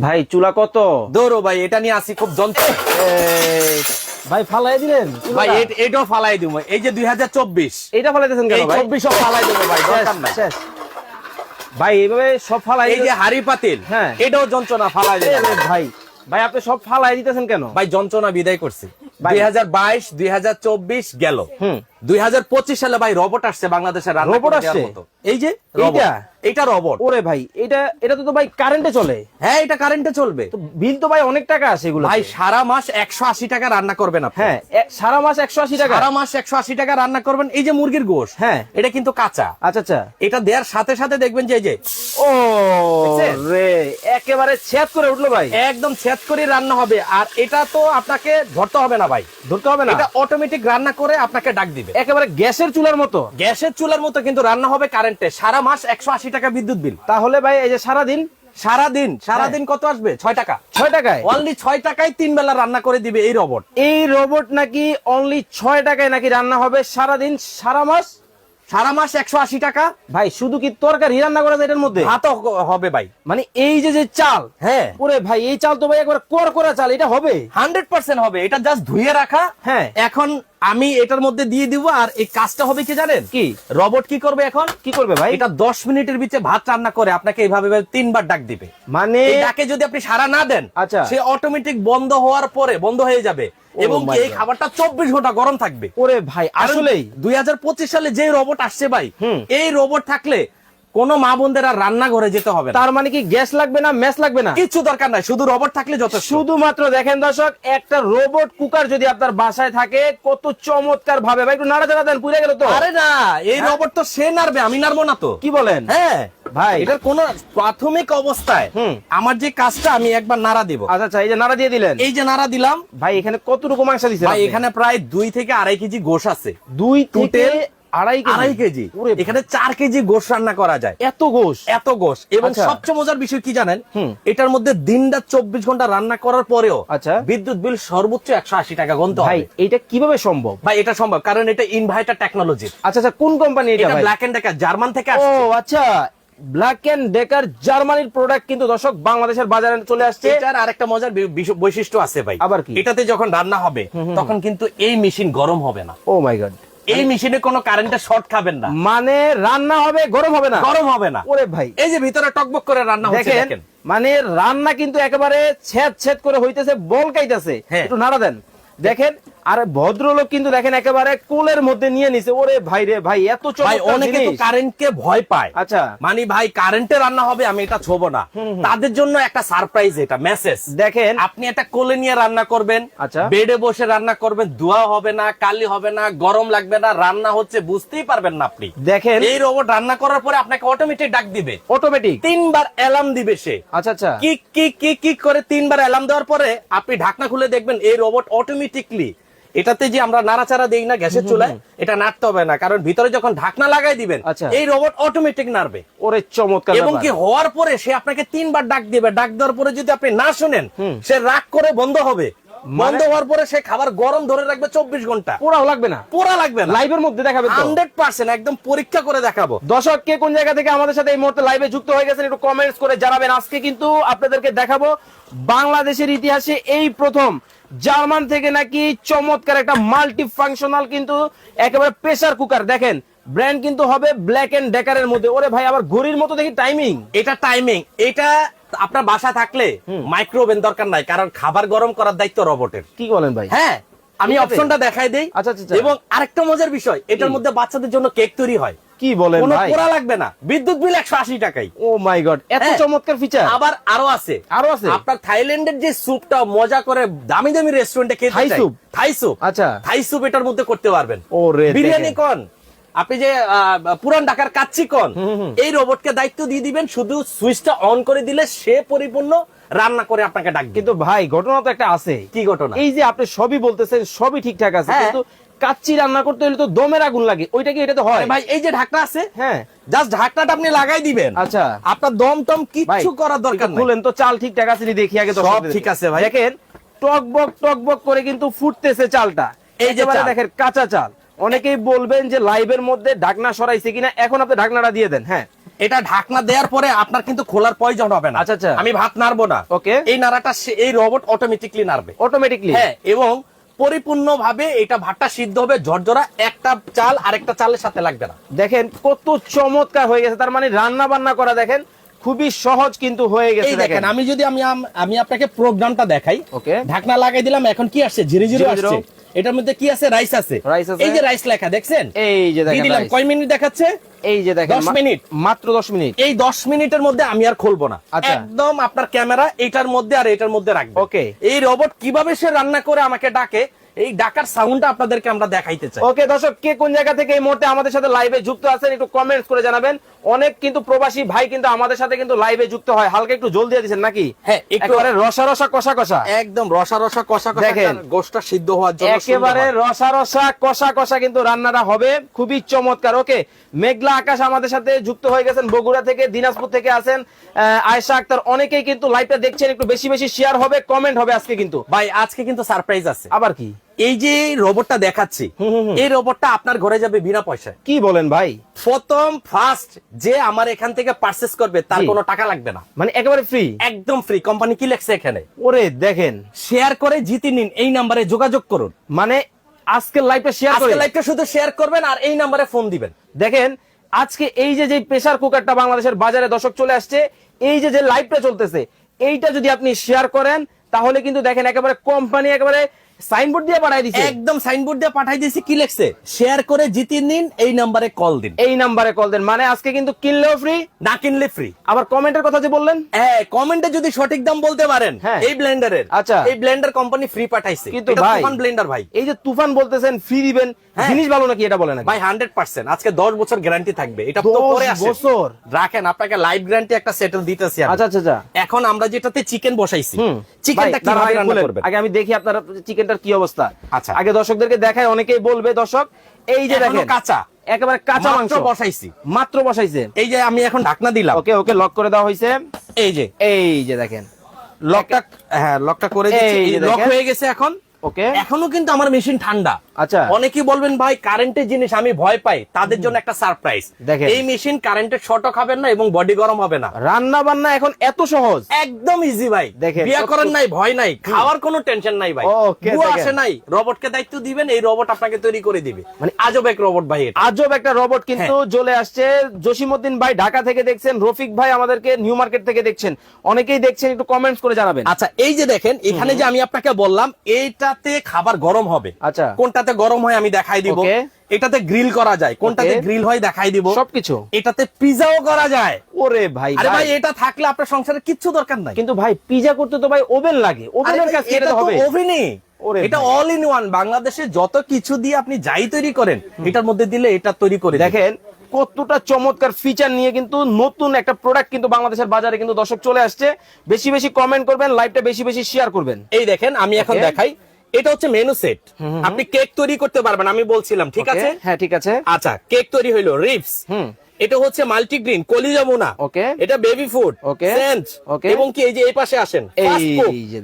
ভাই চুলা কত? দৌড়ো ভাই, এটা নিয়ে আসি খুব যন্ত্র। ভাই ফালাই দিলেন ভাই এটাও ফালাই দিব। এই যে 2024, এটা ফালাই দিয়েছেন কেন ভাই? 24 সব ফালাই দেবো ভাই, দরকার নাই। শেষ। ভাই এইভাবে সব ফালাই এই যে হাড়ি পাতিল, হ্যাঁ, এটাও যন্ত্রণা ফালাই দেবো ভাই। ভাই আপনি সব ফালাই দিতেছেন কেন ভাই? যন্ত্রণা বিদায় করছি। 2022 2024 গেল, 2025 সালে ভাই রোবট আসছে বাংলাদেশের। রোবট আসছে? এই যে এটা রোবট। ওরে ভাই এটা তো ভাই কারেন্টে চলে। হ্যাঁ, এটা কারেন্টে চলবে। তো বিল তো ভাই অনেক টাকা আসে এগুলো। ভাই সারা মাস 180 টাকা রান্না করবেন আপনি। হ্যাঁ, সারা মাস 180 টাকা? সারা মাস 180 টাকা রান্না করবেন। এই যে মুরগির গোশ, হ্যাঁ, এটা কিন্তু কাঁচা। আচ্ছা আচ্ছা। এটা দেওয়ার সাথে সাথে দেখবেন যে এই যে ও রে, একেবারে ছেদ করে উঠলো ভাই। একদম ছেদ করে রান্না হবে। আর এটা তো আপনাকে ধরতে হবে না ভাই, ধরতে হবে না, এটা অটোমেটিক রান্না করে আপনাকে ডাক দিবে। একেবারে গ্যাসের চুলার মতো। গ্যাসের চুলার মতো, কিন্তু রান্না হবে কারেন্টে। সারা মাস 180 টাকা বিদ্যুৎ বিল। তাহলে ভাই এই যে সারাদিন কত আসবে? 6 টাকা। 6 টাকায়? অনলি 6 টাকায় 3 বেলা রান্না করে দিবে এই রোবট। এই রোবট নাকি অনলি 6 টাকায় নাকি রান্না হবে সারাদিন, সারা মাস 180 টাকা। ভাই শুধু কি তরকারি রান্না করা যায় এটার মধ্যে? ভাতও হবে ভাই। মানে এই যে চাল, হ্যাঁ, ওরে ভাই এই চাল তো ভাই একবার করা চাল, এটা হবে 100% হবে। এটা জাস্ট ধুয়ে রাখা। হ্যাঁ, এখন আমি এটার মধ্যে দিয়ে দিব। আর এই কাজটা হবে কি জানেন? কি রোবট কি করবে এখন? কি করবে ভাই? এটা 10 মিনিটের ভিতরে ভাত রান্না করে আপনাকে এইভাবে 3 বার ডাক দিবে। মানে এই ডাকে যদি আপনি সাড়া না দেন, আচ্ছা, সে অটোমেটিক বন্ধ হওয়ার পরে বন্ধ হয়ে যাবে। এবং এই খাবারটা 24 ঘন্টা গরম থাকবে। ওরে ভাই আসলেই 2025 সালে যে রোবট আসছে ভাই, এই রোবট থাকলে কোন মা বোনদের আর রান্নাঘরে যেতে হবে না। তার মানে কি গ্যাস লাগবে না, ম্যাচ লাগবে না, কিছু দরকার নাই, শুধু রোবট থাকলে যথেষ্ট। শুধুমাত্র দেখেন দর্শক, একটা রোবট কুকার যদি আপনার বাসায় থাকে, কত চমৎকার ভাবে ভাই একটু নাড়াচাড়া দেন, পুড়ে গেল তো। আরে না, এই রোবট তো সে নাড়বে, আমি নাড়বো না তো। কি বলেন? হ্যাঁ ভাই এটার কোন প্রাথমিক অবস্থায় আমার যে কাজটা, আমি একবার নাড়া দিব। আচ্ছা আচ্ছা, এই যে নাড়া দিয়ে দিলেন। এই যে নাড়া দিলাম ভাই, এখানে কতটুকু মাংস দিচ্ছেন ভাই? এখানে প্রায় 2 থেকে আড়াই কেজি গোশ আছে। 2 থেকে আড়াই কেজি? এখানে 4 কেজি গোশ রান্না করা যায়। এত গোশ? এবং সবচেয়ে মজার বিষয় কি জানেন? এটার মধ্যে দিনরাত 24 ঘন্টা রান্না করার পরেও আচ্ছা বিদ্যুৎ বিল সর্বোচ্চ 180 টাকা গুনতে হবে। ভাই এটা কিভাবে সম্ভব? ভাই এটা সম্ভব, কারণ এটা ইনভার্টার টেকনোলজি। আচ্ছা আচ্ছা, কোন কোম্পানি এটা? এটা ব্ল্যাক এন্ড ডেকার, জার্মান থেকে ও আসছে। আচ্ছা, ব্ল্যাক এন্ড ডেকার জার্মানির প্রোডাক্ট, কিন্তু দর্শক বাংলাদেশের বাজারে চলে আসছে। এটার আরেকটা মজার বৈশিষ্ট্য আছে ভাই। আবার কি? এটাতে যখন রান্না হবে তখন কিন্তু এই মেশিন গরম হবে না। ও মাই গড, এই মেশিনে কোনো কারেন্টের শর্ট খাবেন না। মানে রান্না হবে, গরম হবে না? গরম হবে না। ওরে ভাই, এই যে ভিতরে টকবক করে রান্না হচ্ছে দেখেন। মানে রান্না কিন্তু একেবারে ছেদ করে হইতেছে, বল কাইতেছে। একটু নাড়া দেন, দেখেন। আর ভদ্রলোক কিন্তু দেখেন একেবারে কোলের মধ্যে নিয়ে নিছে। ওরে ভাই রে ভাই, এত ভাই অনেকে তো কারেন্টকে ভয় পায়। আচ্ছা, মানে ভাই কারেন্টে রান্না হবে, আমি এটা ছোবো না। তাদের জন্য একটা সারপ্রাইজ, এটা মেসেজ। দেখেন আপনি একটা কোলে নিয়ে রান্না করবেন, আচ্ছা, বেডে বসে রান্না করবেন, ধোয়া হবে না, কালি হবে না, গরম লাগবে না, রান্না হচ্ছে বুঝতেই পারবেন না আপনি। দেখেন এই রোবট রান্না করার পরে আপনাকে অটোমেটিক ডাক দিবে। অটোমেটিক 3 বার অ্যালার্ম দিবে সে। আচ্ছা আচ্ছা, কি করে 3 বার অ্যালার্ম দেওয়ার পরে আপনি ঢাকনা খুলে দেখবেন এই রোবট অটোমেটিকলি, এটাতে যে আমরা নাড়াচাড়া দেই না গ্যাসের চুলায়, এটা নাড়তে হবে না, কারণ ভিতরে যখন ঢাকনা লাগাই দিবেন এই রোবট অটোমেটিক নাড়বে। ওরে চমৎকার। এবং কি হওয়ার পরে সে আপনাকে 3 বার ডাক দিবে। ডাক দেওয়ার পরে যদি আপনি না শুনেন, সে রাগ করে বন্ধ হবে। বন্ধ হওয়ার পরে সে খাবার গরম ধরে রাখবে 24 ঘন্টা। পোড়াও লাগবে না? পোড়া লাগবে না। লাইভের মধ্যে দেখাবে 100%, একদম পরীক্ষা করে দেখাবো। দর্শক কে কোন জায়গা থেকে আমাদের সাথে এই মুহূর্তে লাইভে যুক্ত হয়ে গেছেন, একটু কমেন্টস করে জানাবেন। আজকে কিন্তু আপনাদেরকে দেখাবো বাংলাদেশের ইতিহাসে এই প্রথম জার্মান থেকে নাকি চমৎকার একটা মাল্টি ফাংশনাল কিন্তু একেবারে প্রেসার কুকার। দেখেন ব্র্যান্ড কিন্তু হবে ব্ল্যাক এন্ড ডেকারের মধ্যে। ওরে ভাই, আবার ঘড়ির মতো দেখি টাইমিং। এটা টাইমিং, এটা আপনার বাসা থাকলে মাইক্রোওভেন দরকার নাই, কারণ খাবার গরম করার দায়িত্ব রোবটের। কি বলেন ভাই? হ্যাঁ, আমি অপশনটা দেখাই দেই। আচ্ছা আচ্ছা, এবং আরেকটা মজার বিষয়, এটার মধ্যে বাচ্চাদের জন্য কেক তৈরি হয়। কি বলেন কোনো ভাই? পোড়া লাগবে না, বিদ্যুৎ বিল 180 টাকাই। ও মাই গড, এত চমৎকার ফিচার। আবার আরো আছে। আপনার থাইল্যান্ডের যে স্যুপটা মজা করে দামি দামি রেস্টুরেন্টে খেতে চাই, থাই স্যুপ। আচ্ছা, থাই স্যুপ এটার মধ্যে করতে পারবেন। ওরে বিরিয়ানি কোন, আপনি যে পুরান ঢাকার কাচ্চি কোন, এই রোবটকে দায়িত্ব দিয়ে দিবেন, শুধু সুইচটা অন করে দিলে সে পরিপূর্ণ রান্না করে আপনাকে ডাকবে। কিন্তু ভাই ঘটনা তো একটা আছে। কি ঘটনা? এই যে আপনি সবই বলতেছেন, সবই ঠিকঠাক আছে, কিন্তু কাচ্চি রান্না করতে হলে তো দমের আগুন লাগে, ওইটা কি এটাতে হয়? ভাই এই যে ঢাকনা আছে, হ্যাঁ, জাস্ট ঢাকনাটা আপনি লাগাই দিবেন। আচ্ছা, আপনার দম টম কিচ্ছু করার দরকার নেই। বলেন তো চাল ঠিকঠাক আছে নি, দেখি আগে। সব ঠিক আছে ভাই। দেখেন টকবক করে কিন্তু ফুটতেছে চালটা। এই যে দেখেন কাঁচা চাল। অনেকেই বলবেন যে লাইভের মধ্যে ঢাকনা সরাইছে কিনা, এখন আপনি ঢাকনাটা দিয়ে দেন। হ্যাঁ, এটা ঢাকনা দেওয়ার পরে আপনার কিন্তু খোলার প্রয়োজন হবে না। আচ্ছা, আচ্ছা। আমি ভাত নাড়বো না। ওকে। এই নাড়াটা এই রোবট অটোমেটিকলি নাড়বে। অটোমেটিকলি? হ্যাঁ, এবং পরিপূর্ণ ভাবে এটা ভাতটা সিদ্ধ হবে ঝরঝরা, একটা চাল আরেকটা চালের সাথে লাগবে না। দেখেন কত চমৎকার হয়ে গেছে, তার মানে রান্না বান্না করা দেখেন খুবই সহজ কিন্তু হয়ে গেছে। এই দেখেন, আমি যদি আমি আপনাকে প্রোগ্রামটা দেখাই। ওকে। ঢাকনা লাগাই দিলাম, এখন কি আসছে? 0-0 আসছে। এটার মধ্যে কি আছে? রাইস আছে। এই যে রাইস লেখা দেখছেন? এই যে দেখেন দিলাম। কয় মিনিট দেখাচ্ছে? এই যে দেখেন 10 মিনিট, মাত্র 10 মিনিট। এই 10 মিনিটের মধ্যে আমি আর খুলবো না। আচ্ছা। একদম আপনার ক্যামেরা এটার মধ্যে আর এটার মধ্যে রাখবে। ওকে। এই রোবট কিভাবে সে রান্না করে আমাকে ডাকে, এই ডাকার সাউন্ডটা আপনাদেরকে আমরা দেখাইতে চাই। ওকে দর্শক, কে কোন জায়গা থেকে এই মুহূর্তে আমাদের সাথে লাইভে যুক্ত আছেন একটু কমেন্টস করে জানাবেন। অনেক কিন্তু প্রবাসী ভাই কিন্তু আমাদের সাথে কিন্তু লাইভে যুক্ত হয়, হালকা একটু জল দিয়ে দিচ্ছেন নাকি? হ্যাঁ, একেবারে রসা রসা কষা কষা, একদম রসা রসা কষা কষা, দেখেন গোশটা সিদ্ধ হওয়ার জন্য একেবারে রসা রসা কষা কষা কিন্তু রান্নাটা হবে খুবই চমৎকার। ওকে, মেঘলা আকাশ আমাদের সাথে যুক্ত হয়ে গেছেন, বগুড়া থেকে, দিনাজপুর থেকে আছেন আয়েশা আক্তার, অনেকেই কিন্তু লাইভটা দেখছেন, একটু বেশি বেশি শেয়ার হবে, কমেন্ট হবে আজকে কিন্তু। ভাই আজকে কিন্তু সারপ্রাইজ আছে। আবার কি? এই যে রোবটটা দেখাচ্ছি, এই রোবটটা আপনার ঘরে যাবে বিনা পয়সায়। কি বলেন ভাই? প্রথম ফার্স্ট যে আমার এখান থেকে পারচেজ করবে তার কোনো টাকা লাগবে না, মানে একেবারে ফ্রি? একদম ফ্রি। কোম্পানি কি লেখছে এখানে? ওরে দেখেন, শেয়ার করে জিতে নিন, এই নাম্বারে যোগাযোগ করুন। মানে আজকের লাইভটা শেয়ার করে, আজকে লাইভটা শুধু শেয়ার করবেন আর এই নাম্বারে ফোন দিবেন। দেখেন আজকে এই যে প্রেসার কুকারটা বাংলাদেশের বাজারে দর্শক চলে আসছে, এই যে লাইভটা চলতেছে, এইটা যদি আপনি শেয়ার করেন তাহলে কিন্তু দেখেন একেবারে কোম্পানি একেবারে সাইনবোর্ড দিয়ে পাঠাই দিচ্ছে। একদম সাইনবোর্ড দিয়ে পাঠাই দিয়েছি। কি লেখছে? শেয়ার করে জিতে নিন, এই নাম্বারে কল দিন। এই নাম্বারে কল দেন, মানে আজকে কিন্তু কিনলেও ফ্রি, না কিনলে ফ্রি। আবার কমেন্টের কথা যে বললেন, হ্যাঁ, কমেন্টে যদি সঠিক দাম বলতে পারেন এই ব্লেন্ডারের, আচ্ছা, এই ব্লেন্ডার কোম্পানি ফ্রি পাঠাইছে। কিন্তু ভাই তুফান ব্লেন্ডার ভাই, এই যে তুফান বলতেছেন ফ্রি দিবেন, জিনিস ভালো নাকি এটা বলেন ভাই? 100% আজকে 10 বছর গ্যারান্টি থাকবে। এটা তো পরে আসে 10 বছর রাখেন, আপনাকে লাইভ গ্যারান্টি একটা সেটেল দিতেছি আমি। আচ্ছা আচ্ছা। এখন আমরা যেটাতে চিকেন বসাইছি, চিকেনটা কিভাবে রান্না করবেন আগে আমি দেখি আপনার চিকেনটার কি অবস্থা। আচ্ছা, আগে দর্শকদেরকে দেখায়, অনেকেই বলবে দর্শক এই যে দেখেন কাঁচা, একেবারে কাঁচা মাংস বসাইছি, মাত্র বসাইছে। এই যে আমি এখন ঢাকনা দিলাম। ওকে ওকে, লক করে দেওয়া হয়েছে। এই যে দেখেন লকটা, হ্যাঁ লকটা করে দিচ্ছি, লক হয়ে গেছে এখন। ওকে, এখনো কিন্তু আমার মেশিন ঠান্ডা। আচ্ছা, অনেকেই বলবেন ভাই কারেন্টের জিনিস আমি ভয় পাই, তাদের জন্য একটা সারপ্রাইজ। দেখেন এই মেশিন কারেন্টের শর্টও খাবেন না এবং বডি গরম হবে না। রান্না বান্না এখন এত সহজ, একদম ইজি ভাই। দেখেন, বিয়া করেন নাই, ভয় নাই, খাওয়ার কোনো টেনশন নাই ভাই। ওকে, বুয়া আসে নাই, রোবটকে দায়িত্ব দিবেন, এই রোবট আপনাকে তৈরি করে দিবে। মানে আজব এক রোবট ভাই এটা। আজব একটা রোবট কিন্তু চলে আসছে। জসিমউদ্দিন ভাই ঢাকা থেকে দেখছেন, রফিক ভাই আমাদেরকে নিউ মার্কেট থেকে দেখছেন, অনেকেই দেখছেন, একটু কমেন্টস করে জানাবেন। আচ্ছা, এই যে দেখেন এখানে যে আমি আপনাকে বললাম এইটাতে খাবার গরম হবে। আচ্ছা, কোনটাতে গরম হয় আমি দেখাই দিব। এটাতে গ্রিল করা যায়, কোনটাতে গ্রিল হয় দেখাই দিব সবকিছু। এটাতে পিজাও করা যায়। ওরে ভাই, আরে ভাই এটা থাকলে আপনার সংসারে কিচ্ছু দরকার নাই। কিন্তু ভাই পিজা করতে তো ভাই ওভেন লাগে, ওভেনের কাছে এটা তো হবে। ওভেনই, এটা অল ইন ওয়ান। বাংলাদেশে যত কিছু দিয়ে আপনি যাই তৈরি করেন এটার মধ্যে দিলে এটা তৈরি করে। দেখেন কতটা চমৎকার ফিচার নিয়ে কিন্তু নতুন একটা প্রোডাক্ট কিন্তু বাংলাদেশের বাজারে কিন্তু দর্শক চলে আসছে। বেশি বেশি কমেন্ট করবেন, লাইভটা বেশি বেশি শেয়ার করবেন। এই দেখেন আমি এখন দেখাই, এটা হচ্ছে মেনু সেট। আপনি কেক তৈরি করতে পারবেন, আমি বলছিলাম ঠিক আছে? হ্যাঁ ঠিক আছে। আচ্ছা, কেক তৈরি হইলো, রিপস, এটা হচ্ছে মাল্টিগ্রিন, কলিজামুনা, ওকে, এটা বেবি ফুড, ওকে, সেন্ট, ওকে, এবং কি এই যে এই পাশে আসেন,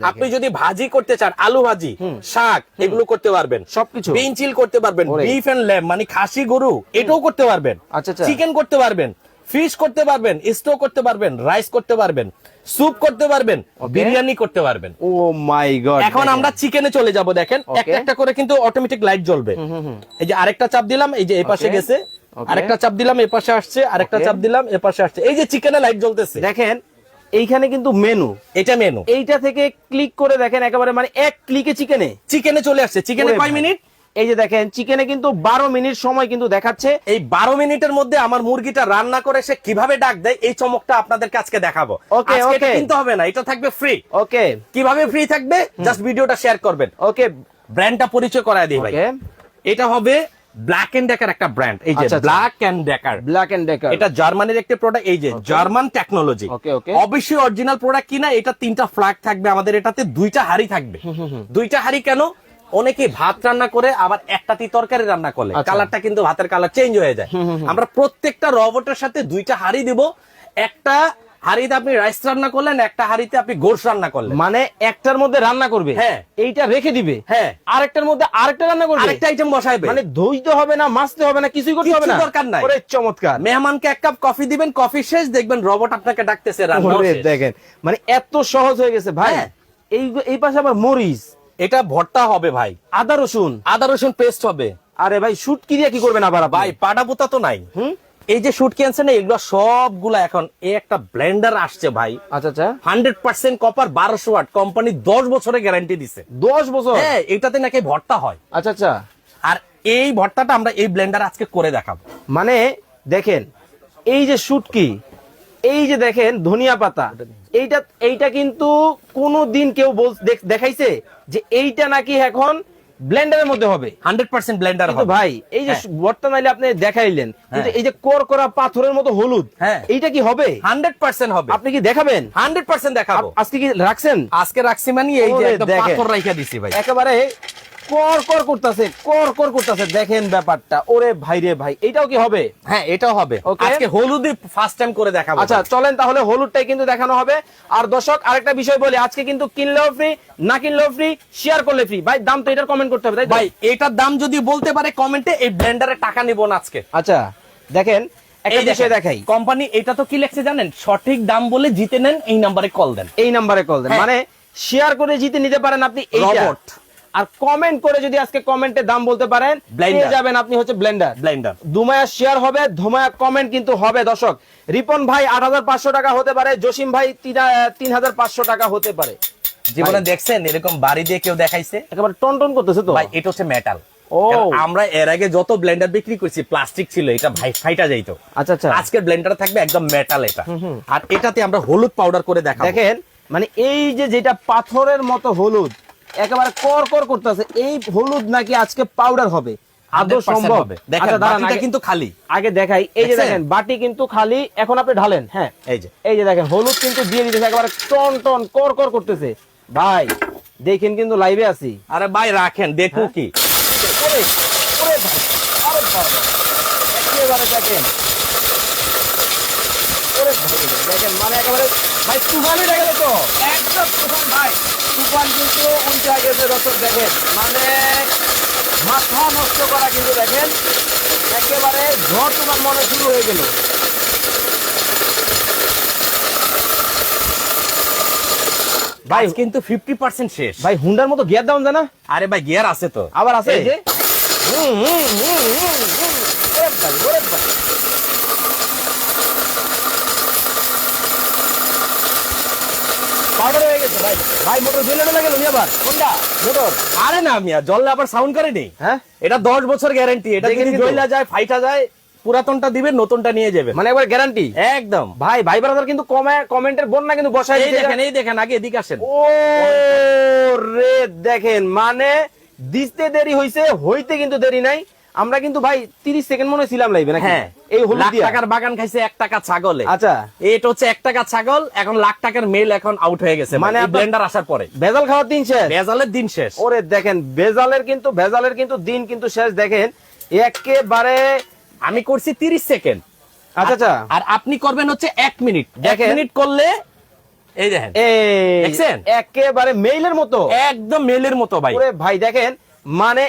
আপনি যদি ভাজি করতে চান, আলু ভাজি, শাক, এগুলো করতে পারবেন সবকিছু। বিন চিল করতে পারবেন, বিফ এন্ড ল্যাম্ব মানে খাসি গরু, এটাও করতে পারবেন। আচ্ছা, চিকেন করতে পারবেন, ফিশ করতে পারবেন, স্টো করতে পারবেন, রাইস করতে পারবেন, স্যুপ করতে পারবেন, বিরিয়ানি করতে পারবেন। ও মাই গড। এখন আমরা চিকেনে চলে যাব। দেখেন একটা একটা করে কিন্তু অটোমেটিক লাইট জ্বলবে। এই যে আরেকটা চাপ দিলাম, এই যে এই পাশে গেছে, আরেকটা চাপ দিলাম, এই পাশে আসছে, আরেকটা চাপ দিলাম, এই পাশে আসছে। এই যে চিকেনে লাইট জ্বলতেছে। দেখেন এইখানে কিন্তু মেনু, এটা মেনু, এইটা থেকে ক্লিক করে দেখেন একেবারে মানে এক ক্লিকে চিকেনে চলে আসছে। চিকেনে কয় মিনিট? এই যে দেখেন চিকেনে কিন্তু 12 মিনিট সময় কিন্তু দেখাচ্ছে। এই 12 মিনিটের মধ্যে আমার মুরগিটা রান্না করে সে কিভাবে ডাক দেয় এই চমকটা আপনাদেরকে আজকে দেখাবো। ওকে ওকে, কিনতে হবে না, এটা থাকবে ফ্রি। ওকে, কিভাবে ফ্রি থাকবে? জাস্ট ভিডিওটা শেয়ার করবেন। ওকে, ব্র্যান্ডটা পরিচয় করায় দিই ভাই। এটা হবে ব্ল্যাক এন্ড ডেকার একটা ব্র্যান্ড। এই যে Black and Decker, Black and Decker, এটা জার্মানির একটা প্রোডাক্ট। এই যে জার্মান টেকনোলজি, অবশ্যই অরিজিনাল প্রোডাক্ট কিনা। এটা 3টা ফ্ল্যাগ থাকবে আমাদের, এটাতে 2টা হাড়ি থাকবে। 2টা হাড়ি কেন? অনেকে ভাত রান্না করে আবার একটাতে তরকারি রান্না করলে কালারটা কিন্তু ভাতের কালার চেঞ্জ হয়ে যায়। আমরা প্রত্যেকটা রোবটের সাথে 2টা হাড়ি দিব। একটা হাড়িতে আপনি রাইস রান্না করলেন, একটা হাড়িতে আপনি গোশ রান্না করলেন, মানে একটার মধ্যে রান্না করবে, হ্যাঁ, এইটা রেখে দিবে, হ্যাঁ, আরেকটার মধ্যে আরেকটা রান্না করবে, আরেকটা আইটেম বসাইবে, মানে ধুইতে হবে না, মাছতে হবে না, কিছুই করতে হবে না, দরকার নাই। ওরে চমৎকার। মেহমানকে এক কাপ কফি দিবেন, কফি শেষ দেখবেন রোবট আপনাকে ডাকতেছে, রান্না ওরে শেষ। দেখেন মানে এত সহজ হয়ে গেছে ভাই। হ্যাঁ। এই পাশে আবার মরিচ, এটা ভর্তা হবে ভাই, আদা রসুন, আদা রসুন পেস্ট হবে। আরে ভাই শুটকি দিয়ে কি করবেন আবার আপনি? ভাই পাটা পোতা তো নাই। এই যে শুটকি আনছে না, এগুলো সবগুলা এখন এই একটা ব্লেন্ডার আসছে ভাই। আচ্ছা আচ্ছা, 100% কপার, 1200 ওয়াট, কোম্পানি 10 বছরের গ্যারান্টি দিছে। 10 বছর? হ্যাঁ, এটাতে নাকি ভর্তা হয়। আচ্ছা আচ্ছা, আর এই ভর্তাটা আমরা এই ব্লেন্ডার আজকে করে দেখাবো। মানে দেখেন এই যে শুটকি, এই যে দেখেন ধনিয়া পাতা, এইটা কিন্তু কোনদিন কেউ দেখাইছে যে এইটা নাকি এখন ব্লেন্ডারের মধ্যে হবে? 100% ব্লেন্ডার কিন্তু হবে ভাই এই যে হ্যাঁ। ভর্তা নাইলে আপনি দেখাইলেন, কিন্তু এই যে করকরা পাথরের মতো হলুদ, হ্যাঁ, এইটা কি হবে? 100% হবে। আপনি কি দেখাবেন? 100% দেখাবো। আজকে কি রাখছেন? আজকে রাখছি মানে এই যে ওরে একদম দেখেন। পাথর রাইখা দিছি ভাই। একেবারে কর করতেছে, দেখেন ব্যাপারটা। ওরে ভাই রে ভাই, এইটাও কি হবে? হ্যাঁ, এটাও হবে। Okay. আজকে হলুদই ফার্স্ট টাইম করে দেখাবো। আচ্ছা চলেন তাহলে হলুদটাই কিন্তু দেখানো হবে। আর দর্শক আরেকটা বিষয় বলি, আজকে কিন্তু কিনলেও ফ্রি, না কিনলেও ফ্রি, শেয়ার করলে ফ্রি। ভাই দাম তো এটার কমেন্ট করতে হবে, তাই তো? ভাই এটার দাম যদি বলতে পারে কমেন্টে, এই ব্লেন্ডারে টাকা নিব না আজকে। আচ্ছা দেখেন একটা এই বিষয় দেখেন, দেখাই। কোম্পানি এটা তো কি লিখছে জানেন, সঠিক দাম বলে জিতে নেন, এই নাম্বারে কল দেন। এই নাম্বারে কল দেন, হ্যাঁ। মানে শেয়ার করে জিতে নিতে পারেন আপনি এইটা। রোবট। আর কমেন্ট করে যদি আজকে কমেন্টে দাম বলতে পারেন, ব্লেন্ডার। পেয়ে যাবেন আপনি হচ্ছে ব্লেন্ডার। ব্লেন্ডার ধুমায়া শেয়ার হবে, ধুমায়া কমেন্ট কিন্তু হবে। দর্শক রিপন ভাই ৮৫০০ টাকা হতে পারে, জসিম ভাই ৩৫০০ টাকা হতে পারে। জীবনে দেখছেন এরকম বাড়ি দিয়ে কেউ দেখাইছে? একেবারে টন করতেছে তো ভাই এটা হচ্ছে মেটাল। ও। আমরা এর আগে যত ব্লেন্ডার বিক্রি করছি প্লাস্টিক ছিল, এটা ভাই ফাইটা যাইতো। আচ্ছা আচ্ছা, আজকের ব্লেন্ডার থাকবে একদম মেটাল এটা। আর এটাতে আমরা হলুদ পাউডার করে দেখাবো। দেখেন মানে এই যে যেটা পাথরের মতো হলুদ একেবারে কর করতেছে, এই হলুদ নাকি আজকে পাউডার হবে? আদৌ 100% সম্ভব? হবে। দেখেন আচ্ছা, দাঁড়ান, বাটিটা আগে- কিন্তু খালি। আগে দেখাই। এই যে দেখছেন? দেখেন বাটি কিন্তু খালি, এখন আপনি ঢালেন। হ্যাঁ এই যে দেখেন হলুদ কিন্তু দিয়ে দিতেছে, একেবারে টন কর করতেছে। ভাই দেখেন কিন্তু লাইভে আছি। আরে ভাই রাখেন দেখো কি। ওরে ওরে ভাই, আরে বাবা, একেবারে দেখেন, ওরে ভাই দেখেন, মানে একেবারে ভাই তুফানই দেখে তো, একদম তুফান ভাই, তুফান কিন্তু উল্টে গেছে। দর্শক দেখেন, মানে মাথা নষ্ট করা কিন্তু দেখেন, একেবারে ঝড় তুফান মনে শুরু হয়ে গেল। ভাই কিন্তু 50% শেষ। ভাই হুন্ডার মতো গিয়ার দাউন জানা? আরে ভাই গিয়ার আছে তো, আবার আছে এই যে। ওরে ভাই, ওরে ভাই। পাউডার হয়ে গেছে ভাই। ভাই মোটর জ্বলে গেল নি আবার? কোনটা মোটর? আরে না মিয়া, জ্বললে আবার সাউন্ড করে নেই। হ্যাঁ, এটা 10 বছর গ্যারান্টি। এটা দেখেন যদি কিন্তু। জ্বলা যায়, ফাইটা যায়, পুরাতনটা দিবেন, নতুনটা নিয়ে যাবেন, মানে একবার গ্যারান্টি একদম। ভাই। ভাই ব্রাদার কিন্তু কমেন্টের বন্যা কিন্তু বসাই এই দিয়েছে। দেখেন, এই দেখেন, আগে এদিকে আসেন। ও রে দেখেন, মানে দিতে দেরি হইতে কিন্তু দেরি নাই। আমরা কিন্তু ভাই 30 সেকেন্ড মনে ছিলাম লাইভে নাকি? হ্যাঁ, এই হলুদ লাখ দিয়া। টাকার বাগান খাইছে 1 টাকা ছাগলে। আচ্ছা, এটা হচ্ছে 1 টাকা ছাগল, এখন লাখ টাকার মেল এখন আউট হয়ে গেছে, মানে মানে আপনার- ব্লেন্ডার আসার পরে। ভেজাল খাওয়ার দিন শেষ। ভেজালের দিন শেষ। ওরে দেখেন, ভেজালের কিন্তু দিন কিন্তু শেষ। দেখেন একেবারে, আমি করছি 30 সেকেন্ড। আচ্ছা আচ্ছা, আর আপনি করবেন হচ্ছে 1 মিনিট। 1 দেখেন। মিনিট করলে এই দেখেন, এই দেখছেন? একেবারে মেইলের মতো, একদম মেলের মতো ভাই। ওরে ভাই দেখেন, মানে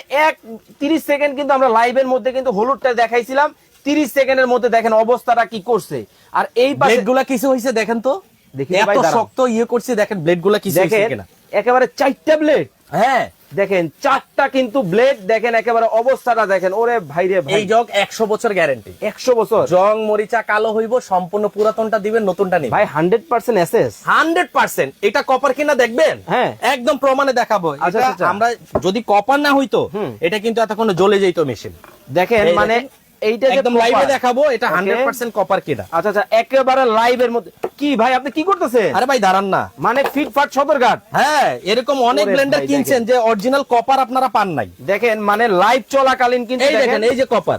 30 সেকেন্ড কিন্তু আমরা লাইভের মধ্যে কিন্তু হলুদটা দেখাইছিলাম। 30 সেকেন্ডের মধ্যে দেখেন অবস্থাটা কি করছে। আর এই পাশে ব্লেড গুলা কিছু হয়েছে দেখেন তো, দেখি ভাই, এত দাঁড়ান। শক্ত ইয়ে করছে, দেখেন ব্লেড গুলা কিছু হয়েছে দেখেন কিনা। একেবারে 4টা ব্লেড, হ্যাঁ, দেখেন 4টা কিন্তু ব্লেড, দেখেন একেবারে অবস্থাটা দেখেন। ওরে ভাই রে ভাই, এই জগ 100 বছর গ্যারান্টি। 100 বছর। জং মরিচা কালো হইব, সম্পূর্ণ পুরাতনটা দিবেন, নতুনটা নিবেন ভাই 100% এসএস। 100%। এটা কপার কিনা দেখবেন, হ্যাঁ, একদম প্রমাণে দেখাবো। আচ্ছা, এটা আচ্ছা। আমরা যদি কপার না হইতো, এটা কিন্তু এতক্ষণ জ্বলে যেত মেশিন। দেখেন এই মানে দেখেন, এইটা যে একদম লাইভে copper। দেখাবো এটা Okay. 100% কপার কিনা। আচ্ছা আচ্ছা, একেবারে লাইভের মধ্যে। কি ভাই আপনি কি করতেছেন? আরে ভাই দাঁড়ান না, মানে ফিটফাট সদরঘাট। হ্যাঁ এরকম অনেক ওরে ব্লেন্ডার ভাই, কিনছেন যে অরিজিনাল কপার আপনারা পান নাই। দেখেন মানে লাইভ চলাকালীন কিন্তু এই দেখেন, এই যে কপার,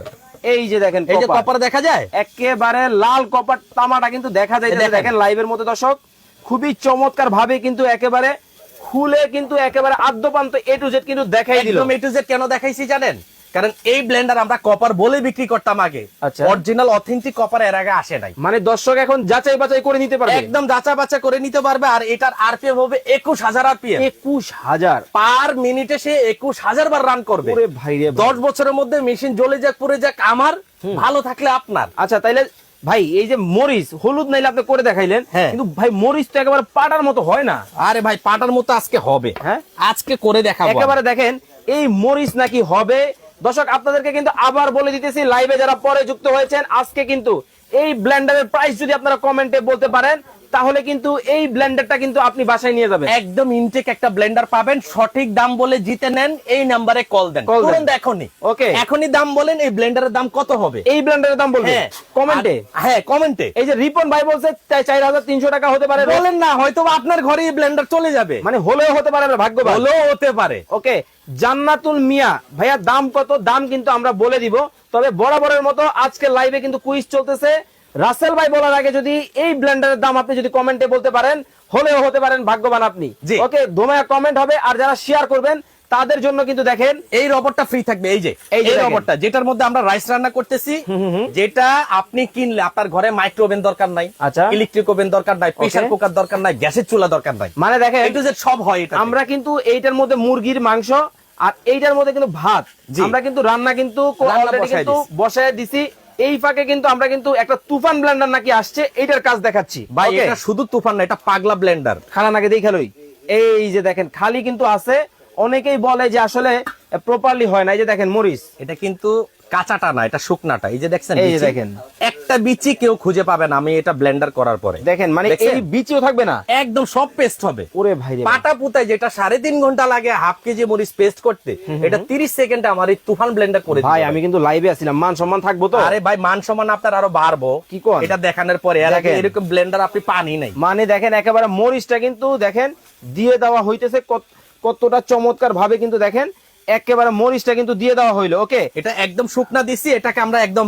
এই যে দেখেন এই যে copper। কপার দেখা যায়, একেবারে লাল কপার তামাটা কিন্তু দেখা যায়। দেখেন। দেখেন লাইভের মধ্যে দর্শক, খুবই চমৎকার ভাবে কিন্তু একেবারে খুলে কিন্তু একেবারে আদ্যপান্ত A to Z কিন্তু দেখাই দিল। একদম A to Z কেন দেখাইছি জানেন? কারণ এই ব্লেন্ডার আমরা কপার বলে বিক্রি করতাম আগে, আচ্ছা। অরিজিনাল অথেন্টিক কপার এর আগে আসে নাই। মানে দর্শক এখন যাচাই বাছাই করে নিতে পারবে, একদম যাচা বাচা করে নিতে পারবে। আর এটার আরপিএম হবে 21,000 আরপিএম। 21,000 পার মিনিটে সে 21,000 বার রান করবে। ওরে ভাই রে ভাই। 10 বছরের মধ্যে মেশিন জ্বলে যাক পুড়ে যাক আমার, ভালো থাকলে আপনার। আচ্ছা তাইলে ভাই এই যে মরিচ হলুদ নাইলে আপনি করে দেখাইলেন, হ্যাঁ। কিন্তু ভাই মরিচ তো একেবারে পাটার মতো হয় না। আরে ভাই পাটার মতো আজকে হবে, হ্যাঁ আজকে করে দেখাবো। একেবারে দেখেন এই মরিচ নাকি হবে। দর্শক আপনাদেরকে কিন্তু আবার বলে দিতেছি, লাইভে যারা পরে যুক্ত হয়েছেন, আজকে কিন্তু এই ব্লেন্ডারের প্রাইস যদি আপনারা কমেন্টে বলতে পারেন, তাহলে কিন্তু এই ব্লেন্ডারটা কিন্তু আপনি বাসায় নিয়ে যাবেন। একদম ইনটেক একটা ব্লেন্ডার পাবেন। সঠিক দাম বলে জিতে নেন, এই নাম্বারে কল দেন, তুরন্ত এখনই। ওকে, এখনই দাম বলেন এই ব্লেন্ডারের দাম কত হবে, এই ব্লেন্ডারের দাম বলবেন কমেন্টে। হ্যাঁ কমেন্টে। এই যে রিপন ভাই বলছে 4,300 টাকা হতে পারে, বলেন না, হয়তো আপনার ঘরে এই ব্লেন্ডার চলে যাবে, মানে হলেও হতে পারে, আমরা ভাগ্যবান, হলেও হতে পারে। ওকে, জান্নাতুল মিয়া ভাইয়া দাম কত, দাম কিন্তু আমরা বলে দিব। তবে বরাবরের মতো আজকে লাইভে কিন্তু কুইজ চলতেছে। রাসেল ভাই বলার আগে যদি এই ব্লেন্ডারের দাম আপনি যদি কমেন্টে বলতে পারেন, হলেও হতে পারেন, ভাগ্যবান আপনি। জি। ওকে, ধোমায়া কমেন্ট হবে। আর যারা শেয়ার করবেন তাদের জন্য কিন্তু দেখেন এই রবটটা ফ্রি থাকবে। এই যে এই দেখেন। রবটটা, যেটার মধ্যে আমরা রাইস রান্না করতেছি, যেটা আপনি কিনলে আপনার ঘরে মাইক্রো ওভেন দরকার নাই, আচ্ছা। ইলেকট্রিক ওভেন দরকার নাই, প্রেসার কুকার দরকার নাই, গ্যাসের চুলা দরকার নাই, মানে দেখেন একটু যে সব হয় এটা। আমরা কিন্তু এইটার মধ্যে মুরগির মাংস আর এইটার মধ্যে কিন্তু ভাত, জি। আমরা কিন্তু রান্না কিন্তু রান্না already বসায় কিন্তু বসায় দিছি। এই ফাঁকে কিন্তু আমরা কিন্তু একটা তুফান ব্লেন্ডার নাকি আসছে, এইটার কাজ দেখাচ্ছি ভাই Okay? এটা শুধু তুফান না, এটা পাগলা ব্লেন্ডার। খানা নাকি দেখালোই, এই যে দেখেন খালি কিন্তু আছে। অনেকেই বলে যে আসলে প্রপারলি হয় না। এই যে দেখেন মরিচ, এটা কিন্তু কাঁচাটা না, এটা শুকনাটা। এই যে দেখছেন, এই যে বিচি? দেখেন। একটা বিচি কেউ খুঁজে পাবে না। আমি এটা ব্লেন্ডার করার পরে দেখেন মানে দেখছেন? এই বিচিও থাকবে না, একদম সব পেস্ট হবে। ওরে ভাই রে ভাই। পাটা পুতায় যেটা 3.5 ঘন্টা লাগে হাফ কেজি মরিচ পেস্ট করতে, এটা 30 সেকেন্ডে আমার এই তুফান ব্লেন্ডার করে ভাই দিবে। আমি কিন্তু লাইভে আছিলাম, মান সম্মান থাকবো তো। আরে ভাই মান সম্মান আপনার আরো বাড়বো কি কোন? এটা দেখানোর পরে। এর আগে দেখেন। এরকম ব্লেন্ডার আপনি পানি নাই। মানে দেখেন একেবারে মরিচটা কিন্তু দেখেন দিয়ে দেওয়া হইতেছে কতটা চমৎকার ভাবে, কিন্তু দেখেন একেবারে মরিচটা কিন্তু দিয়ে দেওয়া হইলো। ওকে, এটা একদম শুকনা দিছি, এটাকে আমরা একদম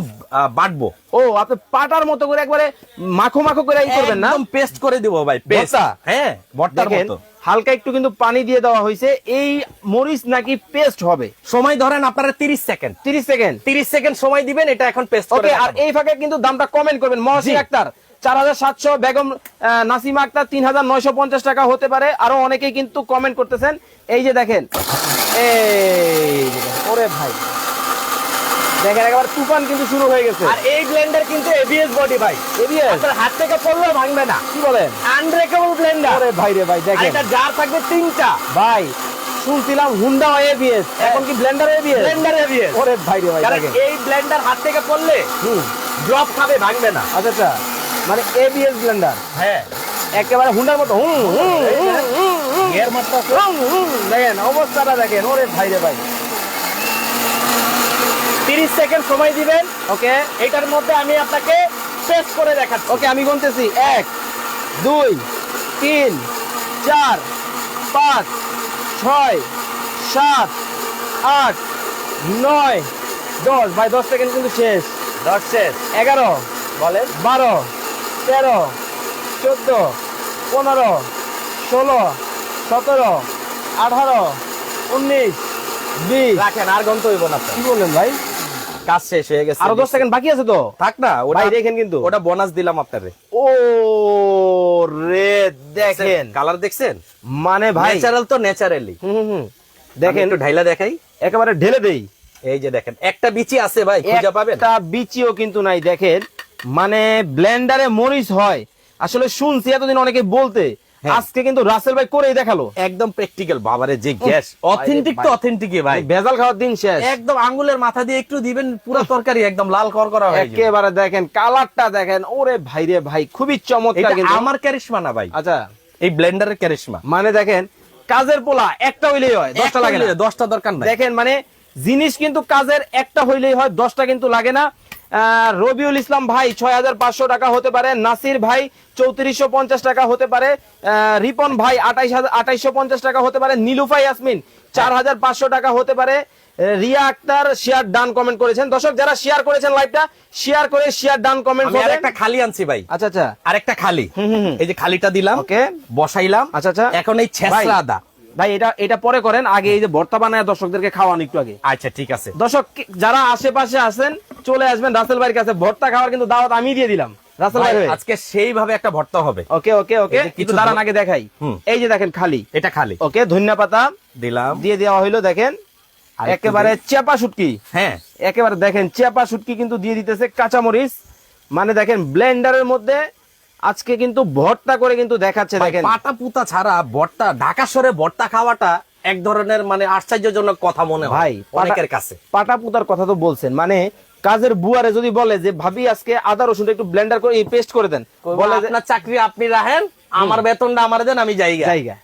বাটবো। ও আপনি পাটার মতো করে একবারে মাখো মাখো করে ই করবেন না, একদম পেস্ট করে দিব ভাই, পেস্ট। ভর্তা? হ্যাঁ ভর্তার দেখেন মতো। হালকা একটু কিন্তু পানি দিয়ে দেওয়া হয়েছে। এই মরিচ নাকি পেস্ট হবে। সময় ধরেন আপনারা 30 সেকেন্ড 30 সেকেন্ড 30 সেকেন্ড সময় দিবেন, এটা এখন পেস্ট করে ওকে। আর দেখাবো। এই ফাঁকে কিন্তু দামটা কমেন্ট করবেন। মহসিন জি। আক্তার 4,700, বেগম নাসিমা আক্তার 3,950 টাকা হতে পারে। আরো অনেকেই কিন্তু কমেন্ট করতেছেন। এই যে দেখেন, এই যে দেখেন, ওরে ভাই দেখেন একেবারে তুফান কিন্তু শুরু হয়ে গেছে। আর এই ব্লেন্ডার কিন্তু এবিএস বডি ভাই, এবিএস আপনার হাত থেকে পড়লেও ভাঙবে না। কি বলেন? Unbreakable Blender. ওরে ভাই রে ভাই আর দেখেন এটা জার থাকবে 3টা। ভাই, শুনছিলাম হুন্ডা এবিএস, এখন কি ব্লেন্ডার এবিএস? Blender ABS. ওরে ভাই রে ভাই কারণ দেখেন। এই ব্লেন্ডার হাত থেকে পড়লে ড্রপ খাবে, ভাঙবে না। আচ্ছা আচ্ছা, মানে এবিএস ব্লেন্ডার হ্যাঁ একেবারে হুন্ডার মতো। এর মাত্র দেখেন অবস্থাটা দেখেন, ওরে ভাই রে ভাই। 30 সেকেন্ড সময় দিবেন। ওকে এটার মধ্যে আমি আপনাকে পেস্ট করে দেখাচ্ছি। ওকে, আমি গুনতেছি 1 2 3 4 5 6 7 8 9 10 ভাই 10 সেকেন্ড কিন্তু শেষ। 10 শেষ। 11 বলেন 12 13 14 15 16 17 18 19 20। রাখেন, আর গন্ত হইব না। কি বললেন ভাই? কাজ শেষ হয়ে গেছে। আরো 10 সেকেন্ড বাকি আছে তো। থাক না, ওটা ভাই দেখেন কিন্তু ওটা বোনাস দিলাম আপনারে। ও রে দেখেন কালার দেখছেন? মানে ভাই ন্যাচারাল তো ন্যাচারালি। দেখেন দেখেন একটু ঢাইলা দেখাই। একেবারে ঢেলে দেই। এই যে দেখেন একটা বিচি আছে ভাই, খুঁজে পাবেন? একটা বিচিও কিন্তু নাই। দেখেন মানে ব্লেন্ডারে মরিচ হয় আসলে শুনছি এতদিন অনেকে বলতে, আজকে কিন্তু রাসেল ভাই করেই দেখালো। একদম প্র্যাকটিক্যাল বাবারে, যে গ্যাস অথেন্টিক তো অথেন্টিকই ভাই। ভেজাল খাওয়ার দিন শেষ। একদম আঙ্গুলের মাথা দিয়ে একটু দিবেন, পুরো তরকারি একদম লাল করকরা হয়ে যাবে। একেবারে দেখেন কালারটা দেখেন, ওরে ভাই রে ভাই খুবই চমৎকার এটা কিন্তু। আমার ক্যারিশমা না ভাই, আচ্ছা এই ব্লেন্ডারের ক্যারিশমা। মানে দেখেন কাজের পোলা একটা হইলেই হয়, 10টা লাগে না। 10টা দরকার নাই। দেখেন মানে জিনিস কিন্তু কাজের একটা হইলেই হয়, 10টা কিন্তু লাগে না। রবিউল ইসলাম ভাই 6,500 টাকা হতে পারে। নাসির ভাই 3,450 টাকা হতে পারে। রিপন ভাই 2850 টাকা হতে পারে। নীলুফা ইয়াসমিন 4,500 টাকা হতে পারে। Riya Akhtar share done comment করেছেন। দর্শক যারা শেয়ার করেছেন লাইভটা শেয়ার করে শেয়ার ডান কমেন্ট আমি করেন। আরেকটা খালি আনছি ভাই। আচ্ছা আচ্ছা, আরেকটা খালি, এই যে খালিটা দিলাম, ওকে বসাইলাম। আচ্ছা আচ্ছা, এখন এই ছেঁচড়া আদা ভাই এটা পরে করেন, আগে এই যে ভর্তা বানায় দর্শকদেরকে খাওয়ান একটু আগে। আচ্ছা ঠিক আছে। দর্শক যারা আশেপাশে আছেন চলে আসবেন রাসেল ভাইয়ের কাছে, ভর্তা খাওয়ার কিন্তু দাওয়াত আমি দিয়ে দিলাম রাসেল ভাই। আজকে সেইভাবে একটা ভর্তা হবে। ওকে ওকে ওকে, কিছু দাঁড়ান আগে দেখাই। এই যে দেখেন খালি, এটা খালি। ওকে, ধনিয়া পাতা দিলাম, দিয়ে দেওয়া হইলো। দেখেন একেবারে চেপা শুটকি, হ্যাঁ একেবারে দেখেন চেপা শুটকি কিন্তু দিয়ে দিতেছে, কাঁচামরিচ, মানে দেখেন ব্লেন্ডারের মধ্যে আজকে কিন্তু ভর্তা করে কিন্তু দেখাচ্ছে। দেখেন পাটা পুতা ছাড়া ভর্তা, ঢাকা শহরে ভর্তা খাওয়াটা এক ধরনের মানে আশ্চর্যজনক কথা মনে হয় ভাই অনেকের কাছে। পাটা পুতার কথা তো বলছেন, মানে কাজের বুয়ারে যদি বলে যে ভাবি আজকে আদা রসুন একটু ব্লেন্ডার করে পেস্ট করে দেন, বলে যে আপনার চাকরি আপনি রাখেন, আমার বেতনটা আমার দেন, আমি জায়গা জায়গা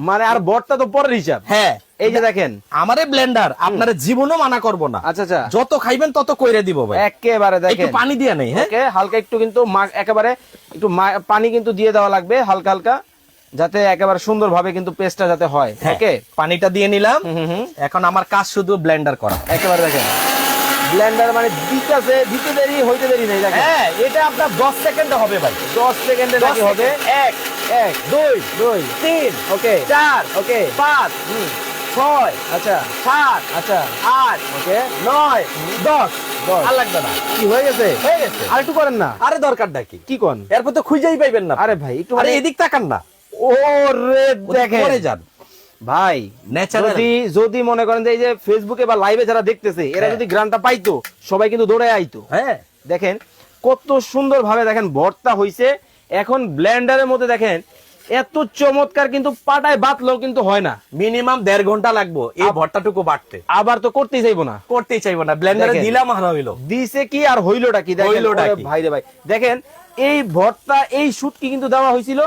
মানে আর ভর্তা তো পরের হিসাব। হ্যাঁ এই যে দেখেন আমারে ব্লেন্ডার আপনার জীবনও মানা করব না। আচ্ছা আচ্ছা, যত খাইবেন তত কইরে দিব ভাই। একেবারে একটু দেখেন পানি দিয়ে নেই, হ্যাঁ ওকে, হালকা একটু কিন্তু একেবারে একটু পানি কিন্তু দিয়ে দেওয়া লাগবে হালকা হালকা, যাতে একেবারে সুন্দরভাবে কিন্তু পেস্টটা যাতে হয়। ওকে, পানিটা দিয়ে নিলাম। এখন আমার কাজ শুধু ব্লেন্ডার করা। একেবারে দেখেন ব্লেন্ডার মানে দিতে দেরি হইতে দেরি নেই। দেখেন হ্যাঁ এটা আপনার 10 সেকেন্ডে হবে ভাই, 10 সেকেন্ডে নাকি হবে। 1 1 2 2 3 ওকে 4 ওকে 5 6 আচ্ছা 7 আচ্ছা 8 ওকে 9 10 10 আর লাগবে না। কি হয়ে গেছে? হয়ে গেছে। আর একটু করেন না। আরে দরকারটা কি? কি কোন? এরপর তো খুঁজেই পাইবেন না। আরে ভাই একটু আরে এদিক তাকান না। ওরে দেখেন পরে যান ভাই, ন্যাচারাল। যদি মনে করেন যে এই যে ফেসবুকে বা লাইভে যারা দেখতেছে এরা যদি গ্রানটা পাইতো সবাই কিন্তু দৌড়ে আইতো। হ্যাঁ দেখেন কত সুন্দর ভাবে দেখেন ভর্তা হইছে। এখন ব্লেন্ডারের মধ্যে দেখেন এত চমৎকার, কিন্তু পাটায় বাতলেও কিন্তু হয় না। মিনিমাম 1.5 ঘন্টা লাগবে এই ভর্তাটুকু বাটতে। আবার তো করতেই চাইবো না, করতেই চাইবো না, ব্লেন্ডারে দেখেন। দিলাম আর হইলো। দিছে কি আর হইলোটা কি? দেখেন হইলোটা ওরে কি? ভাই রে ভাই, দেখেন এই ভর্তা এই শুটকি কিন্তু দেওয়া হয়েছিল,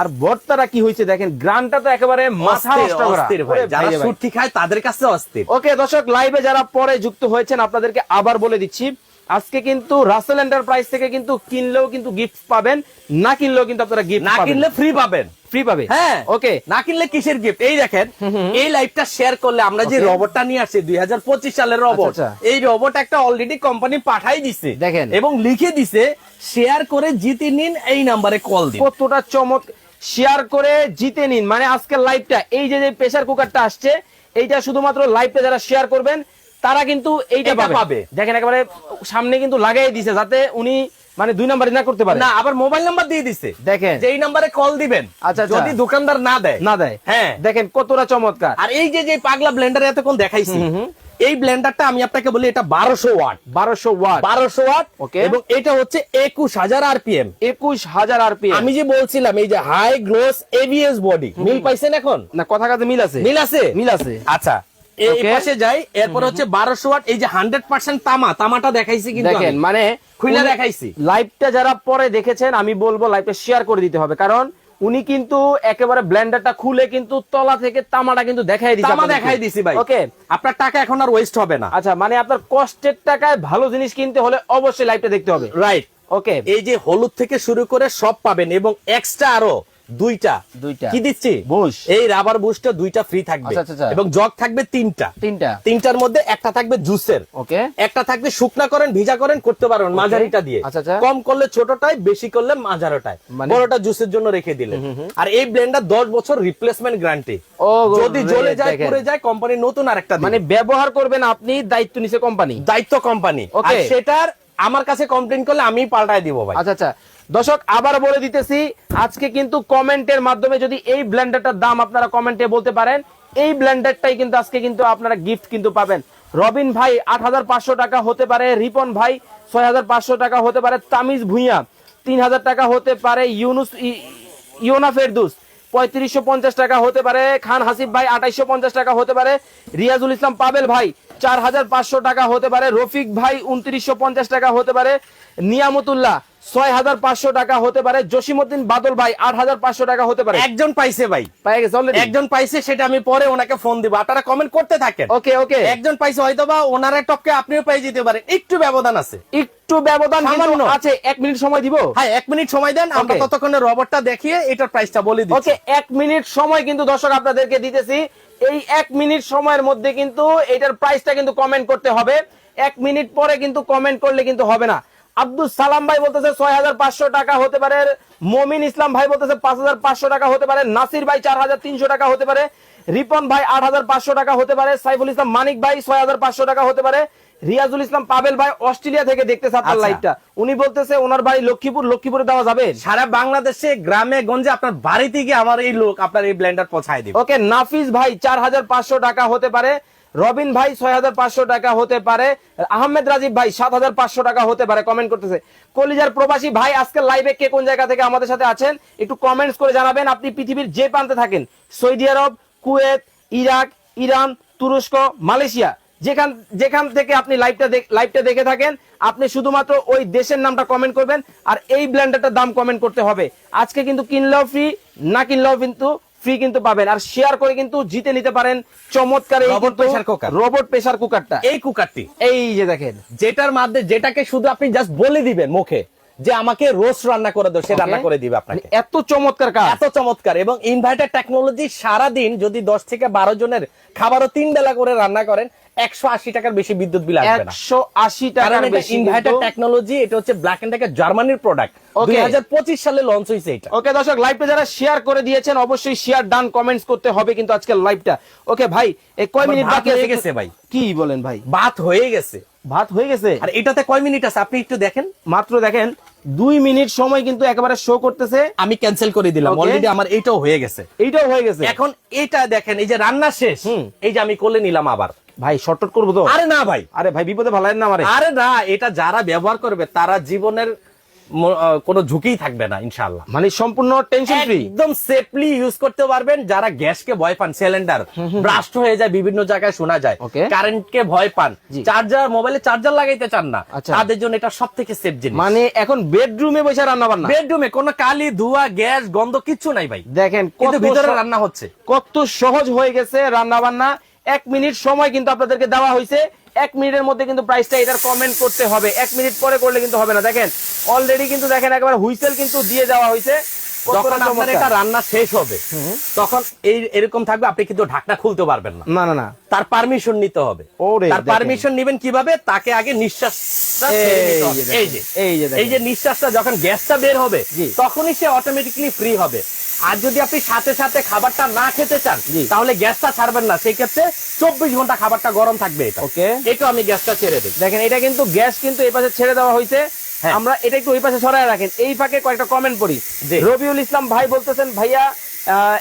আর ভর্তাটা কি হয়েছে দেখেন, গ্রানটা তো একেবারে মাথা নষ্ট করা। অস্থির ভাই, ওরে যারা ভাই রে ভাই। শুটকি খায় তাদের কাছে অস্থির। ওকে দর্শক, লাইভে যারা পরে যুক্ত হয়েছেন আপনাদেরকে আবার বলে দিচ্ছি, আজকে কিন্তু রাসেল এন্টারপ্রাইজ থেকে কিন্তু কিনলেও কিন্তু গিফট পাবেন, না কিনলেও কিন্তু আপনারা গিফট না পাবেন, কিনলে ফ্রি পাবেন। ফ্রি পাবে। হ্যাঁ ওকে, না কিনলে কিসের গিফট? এই দেখেন এই লাইভটা শেয়ার করলে আমরা যে Okay. রোবটটা নিয়ে আসছি 2025 সালের রোবট, আচ্ছা, আচ্ছা। এই রোবট একটা অলরেডি কোম্পানি পাঠাই দিছে দেখেন। এবং লিখে দিছে শেয়ার করে জিতে নিন, এই নাম্বারে কল দিন। কতটা চমক, শেয়ার করে জিতে নিন। মানে আজকের লাইভটা এই যে প্রেসার কুকারটা আসছে, এইটা শুধুমাত্র লাইভটা যারা শেয়ার করবেন তারা কিন্তু এইটা এটা পাবে। পাবে। দেখেন একেবারে সামনে কিন্তু লাগাই দিছে যাতে উনি মানে 2 নাম্বার না করতে পারে। না আবার মোবাইল নাম্বার দিয়ে দিছে, দেখেন যে এই নাম্বারে কল দিবেন। আচ্ছা, আচ্ছা। যদি দোকানদার না দেয় না দেয়, হ্যাঁ দেখেন কতটা চমৎকার। আর এই যে পাগলা ব্লেন্ডার এতক্ষণ দেখাইছি, এই ব্লেন্ডারটা আমি আপনাকে বলি এটা 1200 ওয়াট। 1200 watt 1200 watt Okay. এবং এটা হচ্ছে 21000 আরপিএম। 21000 আরপিএম। আমি যে বলছিলাম এই যে হাই গ্লোস এবিএস বডি, মিল পাইছেন এখন? না কথা কাজে মিল আছে, মিল আছে, মিল আছে। আচ্ছা এই Okay. পাশে যাই, এরপর হচ্ছে 1200 ওয়াট। এই যে 100% তামাটা দেখাইছি কিন্তু দেখেন আমি। মানে খুলে উনি- দেখাইছি। লাইভটা যারা পরে দেখেছেন আমি বলবো লাইভটা শেয়ার করে দিতে হবে, কারণ উনি কিন্তু একেবারে ব্লেন্ডারটা খুলে কিন্তু তলা থেকে তামাটা কিন্তু দেখাই দিছে। তামা দেখাই দিছি ভাই। ওকে, আপনার টাকা এখন আর ওয়েস্ট হবে না। আচ্ছা মানে আপনার কষ্টের টাকায় ভালো জিনিস কিনতে হলে অবশ্যই লাইভটা দেখতে হবে। রাইট। ওকে, এই যে হলুদ থেকে শুরু করে সব পাবেন এবং এক্সট্রা আরো দুইটা কি দিচ্ছি, বুশ। এই রাবার বুশটা দুইটা ফ্রি থাকবে আচ্ছা, আচ্ছা। এবং জগ থাকবে তিনটা। তিনটার মধ্যে একটা থাকবে জুসের, ওকে, একটা থাকবে শুকনা করেন ভিজা করেন করতে পারবেন মাঝারিটা দিয়ে। আচ্ছা, আচ্ছা। কম করলে ছোটটাই, বেশি করলে মাঝারোটায়, মানে- বড়টা জুসের জন্য রেখে দিলেন। আর এই ব্লেন্ডার 10 বছর রিপ্লেসমেন্ট গ্যারান্টি। ও যদি জ্বলে যায় দেখেন। পুড়ে যায় কোম্পানি নতুন আরেকটা দিবে। মানে ব্যবহার করবেন আপনি, দায়িত্ব নিছে কোম্পানি, দায়িত্ব কোম্পানি। Okay. আর সেটার আমার কাছে কমপ্লেইন করলে আমি পাল্টায় দিব ভাই। আচ্ছা আচ্ছা দর্শক, আবার বলে দিতেছি আজকে কিন্তু কমেন্টের মাধ্যমে যদি এই ব্লেন্ডারটার দাম আপনারা কমেন্টে বলতে পারেন, এই ব্লেন্ডারটাই কিন্তু আজকে কিন্তু আপনারা গিফট কিন্তু পাবেন। রবিন ভাই 8500 টাকা হতে পারে, রিপন ভাই 6500 টাকা হতে পারে, তামিজ ভুইয়া 3000 টাকা হতে পারে, ইয়োনা ফেরদুস 3550 টাকা হতে পারে, খান হাসিব ভাই 2850 টাকা হতে পারে, রিয়াজুল ইসলাম পাবেল ভাই 4500 টাকা হতে পারে, রফিক ভাই 2950 টাকা হতে পারে, নিয়ামতুল্লাহ 6500 টাকা হতে পারে, জসিমউদ্দিন বাদল ভাই 8500 টাকা হতে পারে। একজন পাইছে ভাই, পাই গেছে অলরেডি, একজন পাইছে, সেটা আমি পরে ওনাকে ফোন দিব, আপনারা কমেন্ট করতে থাকেন। ওকে ওকে, একজন পাইছে, হয়তো বা ওনারা টপকে আপনিও পাই যেতে পারেন, একটু ব্যবধান আছে, একটু ব্যবধান কিন্তু সামান্য আছে। 1 মিনিট সময় দিব। হ্যাঁ 1 মিনিট সময় দেন, আমরা Okay. ততক্ষণে রোবটটা দেখিয়ে এটার প্রাইসটা বলে দিচ্ছি। ওকে, 1 মিনিট সময় কিন্তু দর্শক আপনাদেরকে দিতেছি। এই 1 মিনিট সময়ের মধ্যে কিন্তু এটার প্রাইসটা কিন্তু কমেন্ট করতে হবে। 1 মিনিট পরে কিন্তু কমেন্ট করলে কিন্তু হবে না। আব্দুল সালাম ভাই বলতেছে 6,500 টাকা হতে পারে, মমিন ইসলাম ভাই বলতেছে 5,500 টাকা হতে পারে, নাসির ভাই 4,300 টাকা হতে পারে, রিপন ভাই 8,500 টাকা হতে পারে, সাইফুল ইসলাম মানিক ভাই 6,500 টাকা হতে পারে, রিয়াজুল ইসলাম পাবেল ভাই অস্ট্রেলিয়া থেকে দেখতেছে আপনার আচ্ছা। লাইভটা, উনি বলতেছে ওনার বাড়ি লক্ষ্মীপুরে দেওয়া যাবে। সারা বাংলাদেশে গ্রামে গঞ্জে আপনার বাড়িতে গিয়ে আমার এই লোক আপনার এই ব্লেন্ডার পৌঁছায় দিবে। ওকে, নাফিস ভাই 4,500 টাকা হতে পারে, রবিন ভাই 6,500 টাকা হতে পারে, আহমেদ রাজীব ভাই 7,500 টাকা হতে পারে কমেন্ট করতেছে। কলিজার প্রবাসী ভাই আজকে লাইভে কে কোন জায়গা থেকে আমাদের সাথে আছেন একটু কমেন্টস করে জানাবেন। আপনি পৃথিবীর যে প্রান্তে থাকেন, সৌদি আরব, কুয়েত, ইরাক, ইরান, তুরস্ক, মালয়েশিয়া, যেখান থেকে আপনি লাইভটা দেখে থাকেন, আপনি শুধুমাত্র ওই দেশের নামটা কমেন্ট করবেন আর এই ব্লেন্ডারটার দাম কমেন্ট করতে হবে। আজকে কিন্তু কিনলেও ফ্রি, না কিনলেও কিন্তু ফ্রি কিন্তু পাবেন। আর শেয়ার করে কিন্তু জিতে নিতে পারেন চমৎকার এই robot pressure cooker. Robot pressure কুকারটা। এই কুকারটি এই যে দেখেন, যেটার মাধ্যমে যেটাকে শুধু আপনি জাস্ট বলে দিবেন মুখে যে আমাকে রোস্ট রান্না করে দাও, সে রান্না করে দিবে আপনাকে। এত চমৎকার কাজ, এত চমৎকার। এবং ইনভার্টার টেকনোলজি, সারাদিন যদি 10 থেকে 12 জনের খাবারও 3 বেলা করে রান্না করেন 180 টাকার বেশি বিদ্যুৎ বিল আসবে না। 180 টাকার বেশি ইনভার্টার টেকনোলজি, এটা হচ্ছে ব্ল্যাক এন্ড ডেকার জার্মানির প্রোডাক্ট, 2025 সালে লঞ্চ হয়েছে এটা। ওকে দর্শক, লাইভটা যারা শেয়ার করে দিয়েছেন অবশ্যই শেয়ার ডান কমেন্টস করতে হবে কিন্তু আজকের লাইভটা। ওকে ভাই, এই কয় মিনিট বাকি হয়ে গেছে ভাই? কি বলেন ভাই? ভাত হয়ে গেছে, ভাত হয়ে গেছে। আর এটাতে কয় মিনিট আছে আপনি একটু দেখেন। মাত্র দেখেন 2 মিনিট সময় কিন্তু একেবারে শো করতেছে। আমি ক্যান্সেল করে দিলাম, অলরেডি আমার এইটাও হয়ে গেছে। এইটাও হয়ে গেছে। এখন এটা দেখেন, এই যে রান্না শেষ, এই যে আমি কোলে নিলাম আবার। ভাই শর্টকাট করবো তো? আরে না ভাই, আরে ভাই বিপদে ভালায়েন না আমারে। আরে না, এটা যারা ব্যবহার করবে তারা জীবনের কোনো ঝুঁকিই থাকবে না ইনশাআল্লাহ। মানে সম্পূর্ণ টেনশন ফ্রি, একদম সেফলি ইউজ করতে পারবেন। যারা গ্যাসকে ভয় পান, সিলিন্ডার ব্রাস্ট হয়ে যায় বিভিন্ন জায়গায় শোনা যায়, কারেন্টকে ভয় পান, চার্জার, মোবাইলে চার্জার লাগাইতে চান না, তাদের জন্য এটা সবথেকে সেফ জিনিস। মানে এখন বেডরুমে বসে রান্না বান্না, বেডরুমে কোনো কালি ধোঁয়া গ্যাস গন্ধ কিচ্ছু নাই ভাই। দেখেন কিন্তু ভিতরে রান্না হচ্ছে, কত সহজ হয়ে গেছে রান্না বান্না। 1 মিনিট সময় কিন্তু আপনাদেরকে দেওয়া হয়েছে, 1 মিনিটের মধ্যে কিন্তু প্রাইসটা এটার কমেন্ট করতে হবে। 1 মিনিট পরে করলে কিন্তু হবে না। দেখেন অলরেডি কিন্তু দেখেন একবার হুইসেল কিন্তু দিয়ে দেওয়া হয়েছে। যখন আপনার এটা রান্না শেষ হবে তখন এরকম থাকবে, আপনি কিন্তু ঢাকনা খুলতে পারবেন না। না না না, তার পারমিশন নিতে হবে। তার পারমিশন নেবেন কিভাবে? তাকে আগে নিঃশ্বাস, এই যে নিঃশ্বাসটা যখন গ্যাসটা বের হবে তখনই সে অটোমেটিক্যালি ফ্রি হবে। আর যদি আপনি সাথে সাথে খাবারটা না খেতে চান তাহলে গ্যাসটা ছাড়বেন না, সেই ক্ষেত্রে 24 ঘন্টা খাবারটা গরম থাকবে। এটা ওকে, এটা আমি গ্যাসটা ছেড়ে দিই। দেখেন এটা কিন্তু গ্যাস কিন্তু এই পাশে ছেড়ে দেওয়া হয়েছে। আমরা এটা একটু ওই পাশে সরায় রাখেন। এই ফাঁকে কয়েকটা কমেন্ট পড়ি। রবিউল ইসলাম ভাই বলতেছেন, ভাইয়া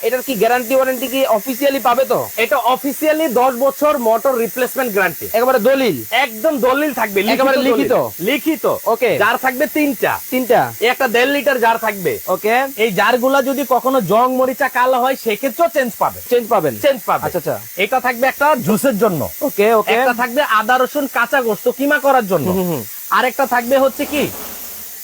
এটার কি গ্যারান্টি ওয়ারেন্টি কি অফিসিয়ালি পাবে? তো এটা অফিসিয়ালি 10 বছর মোটর রিপ্লেসমেন্ট গ্যারান্টি, একেবারে দলিল, একদম দলিল থাকবে, একেবারে লিখিত। ওকে, জার থাকবে তিনটা, একটা 1.5 লিটার জার থাকবে। ওকে, এই জারগুলা যদি কখনো জং মরিচা কালো হয় সেক্ষেত্রেও চেঞ্জ পাবেন। আচ্ছা আচ্ছা, এটা থাকবে একটা জুসের জন্য, ওকে ওকে, একটা থাকবে আদা রসুন কাঁচা গোশত কিমা করার জন্য, আর একটা থাকবে হচ্ছে কি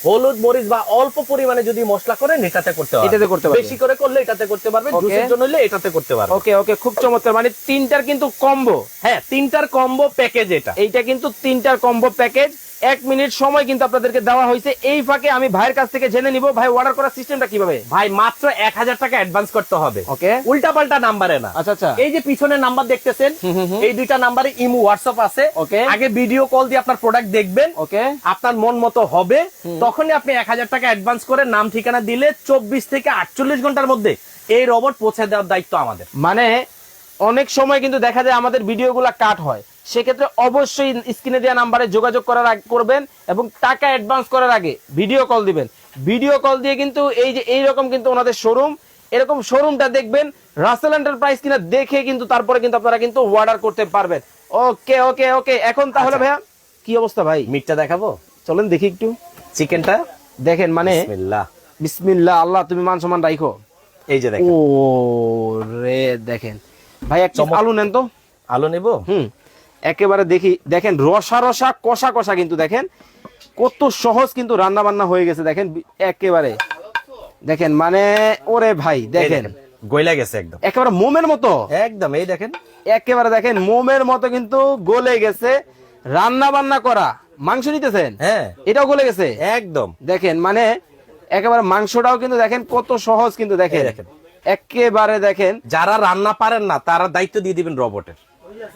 হলুদ মরিচ বা অল্প পরিমাণে যদি মশলা করেন এটাতে করতে পারবেন, বেশি করে করলে এটাতে করতে পারবেন, জুসের জন্য হলে এটাতে করতে পারবেন। ওকে ওকে, খুব চমৎকার। মানে 3টার কিন্তু কম্বো, হ্যাঁ 3টার কম্বো প্যাকেজ এইটা কিন্তু 3টার কম্বো প্যাকেজ। 1 মিনিট সময় কিন্তু আপনাদেরকে দেওয়া হয়েছে। এই ফাঁকে আমি ভাইয়ের কাছ থেকে জেনে নিব, ভাই অর্ডার করার সিস্টেমটা কিভাবে? ভাই মাত্র 1000 টাকা অ্যাডভান্স করতে হবে। ওকে, উল্টা পাল্টা নাম্বারে না। আচ্ছা আচ্ছা, এই যে পিছনে নাম্বার দেখতেছেন, এই 2টা নাম্বারে ইমো হোয়াটসঅ্যাপ আছে। ওকে, আগে ভিডিও কল দিয়ে আপনার প্রোডাক্ট দেখবেন, ওকে, আপনার মন মতো হবে, তখনই আপনি 1000 টাকা অ্যাডভান্স করে নাম ঠিকানা দিলে 24 থেকে 48 ঘন্টার মধ্যে এই রোবট পৌঁছে দেওয়ার দায়িত্ব আমাদের। মানে অনেক সময় কিন্তু দেখা যায় আমাদের ভিডিওগুলো কাট হয়, সেক্ষেত্রে অবশ্যই স্ক্রিনে দেওয়া নাম্বারে যোগাযোগ করবেন এবং টাকা অ্যাডভান্স করার আগে ভিডিও কল দিবেন। ভিডিও কল দিয়ে কিন্তু এই যে এইরকম কিন্তু ওনাদের শোরুম, এরকম শোরুমটা দেখবেন, রাসেল এন্টারপ্রাইজ কিনা দেখে কিন্তু তারপরে কিন্তু আপনারা কিন্তু অর্ডার করতে পারবেন। ওকে ওকে ওকে, এখন তাহলে ভাইয়া কি অবস্থা ভাই? মিটটা দেখাবো, চলেন দেখি একটু চিকেনটা দেখেন। মানে বিসমিল্লাহ, আল্লাহ তুমি মান সম্মান রাখো। এই যে দেখেন, ও রে দেখেন ভাই, একটা আলু নেন তো। আলু নেব, একেবারে দেখেন রসা রসা কষা কষা, কিন্তু দেখেন কত সহজ কিন্তু রান্না বান্না হয়ে গেছে। দেখেন একেবারে দেখেন, মানে ওরে ভাই দেখেন গইলা গেছে একদম, একেবারে মোমের মতো একদম। এই দেখেন একেবারে দেখেন মোমের মতো কিন্তু গলে গেছে। রান্না বান্না করা মাংস নিতেছেন, হ্যাঁ এটাও গলে গেছে একদম। দেখেন মানে একেবারে মাংসটাও কিন্তু দেখেন কত সহজ, কিন্তু দেখেন একেবারে দেখেন। যারা রান্না পারেন না তারা দায়িত্ব দিয়ে দিবেন রোবটের।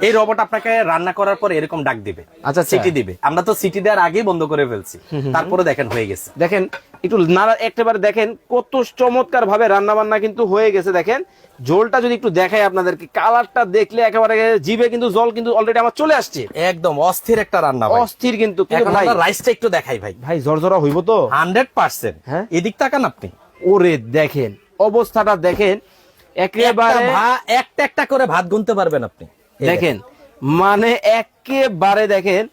এই রোবট আপনাকে রান্না করার পর এরকম ডাক দিবে, আচ্ছা সিটি দিবে। আমরা তো সিটি দেওয়ার আগেই বন্ধ করে ফেলছি, তারপরে দেখেন হয়ে গেছে। দেখেন একটু নাড়া একেবারে দেখেন কত চমৎকার ভাবে রান্না বান্না কিন্তু হয়ে গেছে। দেখেন ঝোলটা যদি একটু দেখাই আপনাদেরকে, কালারটা দেখলে একেবারে জিভে কিন্তু জল কিন্তু অলরেডি আমার চলে আসছে। একদম অস্থির একটা রান্না ভাই। অস্থির কিন্তু এখন ভাই আমরা রাইসটা একটু দেখাই ভাই। ভাই জর্জরা হইব তো 100%। হ্যাঁ এদিক তাকান আপনি, ওরে দেখেন অবস্থাটা দেখেন একেবারে একটা একটা করে ভাত গুনতে পারবেন আপনি। দেখেন মানে একেবারে দেখেন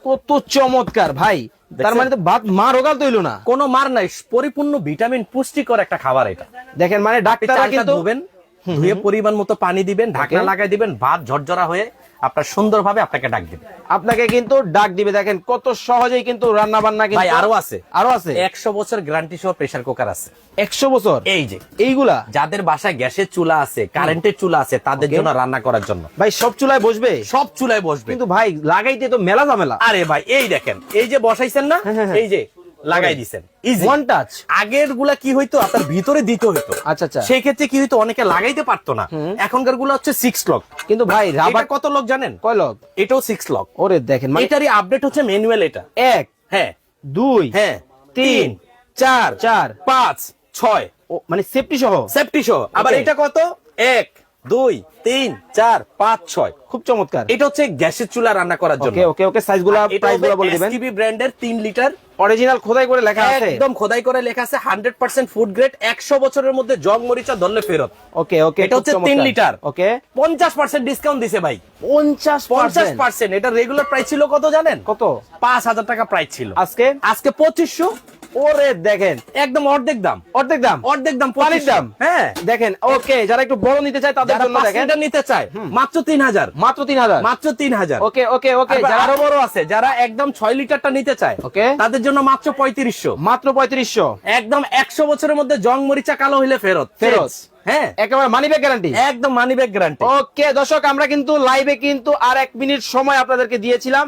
কত চমৎকার ভাই। তার মানে তো ভাত মার ওগাল তৈল না, কোনো মার নাই, পরিপূর্ণ ভিটামিন পুষ্টিকর একটা খাবার এটা। দেখেন মানে ডাক্তাররা কিন্তু ধুয়ে পরিমাণ মতো পানি দিবেন, ঢাকনা লাগাই দিবেন, ভাত ঝরঝরা হয়ে আপনার সুন্দরভাবে আপনাকে ডাক দিবে, আপনাকে কিন্তু ডাক দিবে। দেখেন কত সহজেই কিন্তু রান্না বান্না কিন্তু ভাই আরো আছে, আরো আছে 100 বছর গ্যারান্টি সহ প্রেসার কুকার আছে। 100 বছর? এই যে এইগুলা যাদের বাসায় গ্যাসের চুলা আছে, কারেন্টের চুলা আছে, তাদের জন্য রান্না করার জন্য। ভাই সব চুলায় বসবে? সব চুলায় বসবে, কিন্তু ভাই লাগাইতে তো মেলা ঝামেলা। আরে ভাই এই দেখেন, এই যে বসাইছেন না, এই যে লাগাই দিছেন, ইজি ওয়ান টাচ। আগের গুলা কি হইতো, আপনার ভিতরে দিতে হইতো। আচ্ছা আচ্ছা। সেই ক্ষেত্রে কি হইতো, অনেকে লাগাইতে পারতো না। এখনকার গুলো হচ্ছে 6 লক। কিন্তু ভাই রাবার কত লক জানেন? কয় লক? এটাও 6 লক। ওরে দেখেন মানে এটারই আপডেট হচ্ছে ম্যানুয়াল। এটা 1 হ্যাঁ 2 হ্যাঁ 3 4 4 5 6 মানে সেফটি সহ। সেফটি সহ। আবার Okay. এটা কত? 1 2 3 4 5 6। খুব চমৎকার। এটা হচ্ছে গ্যাসের চুলা রান্না করার জন্য। ওকে ওকে ওকে সাইজগুলো প্রাইসগুলো বলে দিবেন। এসটিভি ব্র্যান্ডের 3 লিটার অরিজিনাল খোদাই করে লেখা আছে, একদম খোদাই করে লেখা আছে, 100% ফুড গ্রেড, 100 বছরের মধ্যে জগ মরিচা ধরলে ফেরত। ওকে ওকে এটা হচ্ছে 3 লিটার। ওকে 50% ডিসকাউন্ট দিছে ভাই। 50%। এটা রেগুলার প্রাইস ছিল কত জানেন? কত? 5000 টাকা প্রাইস ছিল। আজকে 2500। ওরে দেখেন একদম অর্ধেক দাম, অর্ধেক দাম, অর্ধেক দাম, পানির দাম। হ্যাঁ দেখেন ওকে, যারা একটু বড় নিতে চায় তাদের যারা জন্য 5 দেখেন লিটার নিতে চায় মাত্র 3000, মাত্র 3000, মাত্র 3000। ওকে ওকে ওকে। যারা আরো বড় আছে, যারা একদম 6 লিটারটা নিতে চায়, ওকে তাদের জন্য মাত্র 3500, মাত্র 3500। একদম 100 বছরের মধ্যে জং মরিচা কালো হইলে ফেরত। ফেরত, হ্যাঁ একেবারে মানি ব্যাক গ্যারান্টি, একদম মানি ব্যাক গ্যারান্টি। ওকে দর্শক, আমরা কিন্তু লাইভে কিন্তু আর 1 মিনিট সময় আপনাদেরকে দিয়েছিলাম।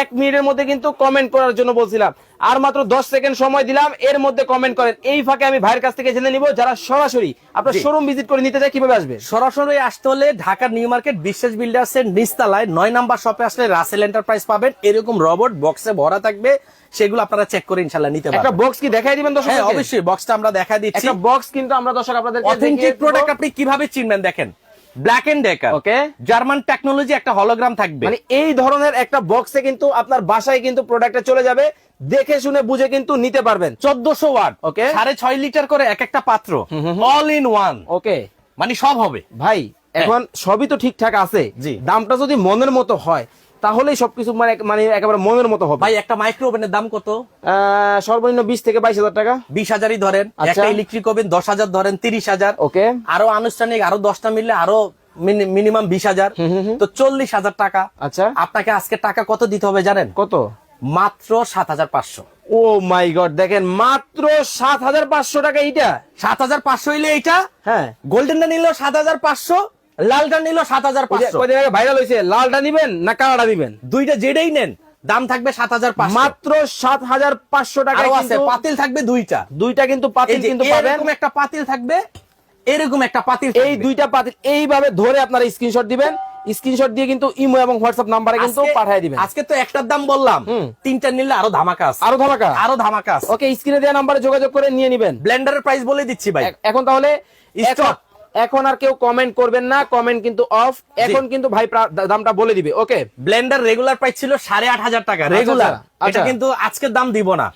1 মিনিটের মধ্যে কিন্তু কমেন্ট করার জন্য বলছিলাম, আর মাত্র 10 সেকেন্ড সময় দিলাম, এর মধ্যে কমেন্ট করেন। এই ফাঁকে আমি ভাইয়ের কাছ থেকে জেনে নিব যারা সরাসরি আপনার শোরুম ভিজিট করে নিতে চায় কিভাবে আসবে। সরাসরি আসতে হলে ঢাকার নিউ মার্কেট বিশ্বাস বিল্ডার্সের নিচতলায় 9 নাম্বার শপে আসলে রাসেল এন্টারপ্রাইজ পাবেন। এরকম রোবট বক্সে ভরা থাকবে, সেগুলো আপনারা চেক করে ইনশাআল্লাহ নিতে পারবেন। একটা বক্স কি দেখাই দিবেন দর্শক? হ্যাঁ অবশ্যই, বক্সটা আমরা দেখা দিচ্ছি। একটা বক্স কিন্তু আমরা দর্শক আপনাদেরকে অথেন্টিক প্রোডাক্ট আপনি কিভাবে চিনবেন দেখেন, Black and Decker, okay German technology, একটা হলোগ্রাম থাকবে। মানে এই ধরনের একটা বক্সে কিন্তু আপনার বাসায় কিন্তু প্রোডাক্টটা চলে যাবে, দেখে শুনে বুঝে কিন্তু নিতে পারবেন। 1400 ওয়াট, ওকে 6.5 লিটার করে এক একটা পাত্র, অল ইন ওয়ান। ওকে মানে সব হবে ভাই। এখন সবই তো ঠিকঠাক আছে, জি। দামটা যদি মনের মতো হয় তাহলেই সবকিছু মানে মানে একেবারে মনের মতো হবে। ভাই একটা মাইক্রো ওভেনের দাম কত? সর্বনিম্ন 20 থেকে 22,000 টাকা। 20,000ই ধরেন। আচ্ছা। একটা ইলেকট্রিক ওভেন 10,000 ধরেন, 30,000। ওকে আরো আনুষ্ঠানিক আরো 10টা মিললে আরো মিনিমাম 20,000, তো 40,000 টাকা। আচ্ছা আপনাকে আজকে টাকা কত দিতে হবে জানেন? কত? মাত্র 7,500। ও মাই গড, দেখেন মাত্র 7,500 টাকা। এইটা 7,500 হইলে এইটা, হ্যাঁ গোল্ডেনটা নিল 7,500, লালটা নিল 7,500। কয়দিন আগে ভাইরাল হয়েছে, লালটা নিবেন না কালাটা নিবেন? দুইটা যেটাই নেন দাম থাকবে 7,500, মাত্র 7,500 টাকা। আরো আছে, পাতিল থাকবে দুইটা, দুইটা কিন্তু পাতিল কিন্তু পাবেন। এরকম একটা পাতিল থাকবে, এরকম একটা পাতিল এই দুইটা পাতিল এইভাবে ধরে আপনারা স্ক্রিনশট দিবেন, স্ক্রিনশট দিয়ে কিন্তু ইমো এবং হোয়াটসঅ্যাপ নাম্বারে কিন্তু পাঠিয়ে দিবেন। আজকে তো একটার দাম বললাম, তিনটা নিলে আরো ধামাকা আছে, আরো ধামাকা, আরো ধামাকা আছে। ওকে স্ক্রিনে দেওয়া নাম্বারে যোগাযোগ করে নিয়ে নেবেন। ব্লেন্ডারের প্রাইস বলে দিচ্ছি ভাই এখন তাহলে স্টপ। এখন আর কেউ কমেন্ট করবেন না, কমেন্ট কিন্তু অফ। এখন কিন্তু ভাই দামটা বলে দিবে। ওকে ব্লেন্ডার রেগুলার প্রাইস ছিল 8,500 টাকা রেগুলার, এটা কিন্তু আজকে দাম দিব না।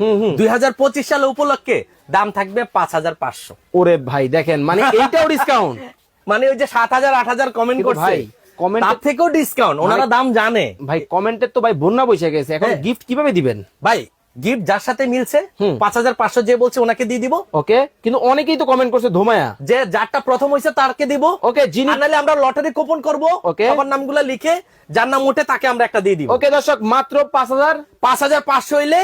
2025 সালে উপলক্ষে দাম থাকবে 5,500। ওরে ভাই দেখেন, মানে এইটাও ডিসকাউন্ট। মানে ওই যে 7,000 8,000 কমেন্ট করছে ভাই, কমেন্ট তার থেকেও ডিসকাউন্ট, ওনারা দাম জানে ভাই। কমেন্টের তো ভাই বন্যা বসে গেছে, এখন গিফট কিভাবে দিবেন ভাই? গিফট যার সাথে মিলছে 5,500 যে বলছে ওনাকে দিয়ে দিব। ওকে, কিন্তু অনেকেই তো কমেন্ট করছে ধোমায়া, যে যারটা প্রথম হইছে তারকে দিব। ওকে যিনি, নাহলে আমরা লটারি কুপন করব, ওকে সবার নামগুলো লিখে যার নাম উঠে তাকে আমরা একটা দিয়ে দিব। ওকে দর্শক, মাত্র 5,500 হইলে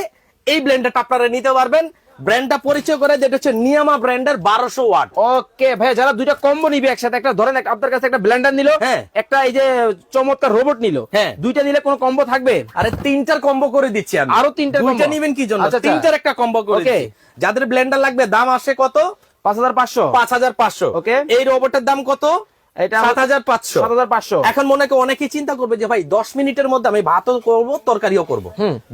এই ব্লেন্ডারটা আপনারা নিতে পারবেন। ব্র্যান্ডটা পরিচয় করে, যেটা হচ্ছে নিয়ামা ব্র্যান্ডের 1200 ওয়াট। ওকে ভাই, যারা দুইটা কম্বো নিবে একসাথে, একটা ধরেন আপনার কাছে একটা ব্লেন্ডার নিল, হ্যাঁ, একটা এই যে চমৎকার রোবট নিল, হ্যাঁ, দুইটা নিলে কোনো কম্বো থাকবে? আরে 3টার কম্বো করে দিচ্ছি আমি। আরো 3টার কম্বো? দুইটা নেবেন কি জন্য? আচ্ছা, 3টার একটা কম্বো করে দিচ্ছি। যাদের ব্লেন্ডার লাগবে দাম আসে কত? 5,500। 5,500। ওকে, এই রোবটের দাম কত? এটা 7500 7500 এখন মনে করে অনেকেই চিন্তা করবে যে ভাই 10 মিনিটের মধ্যে আমি ভাতও করব তরকারিও করব,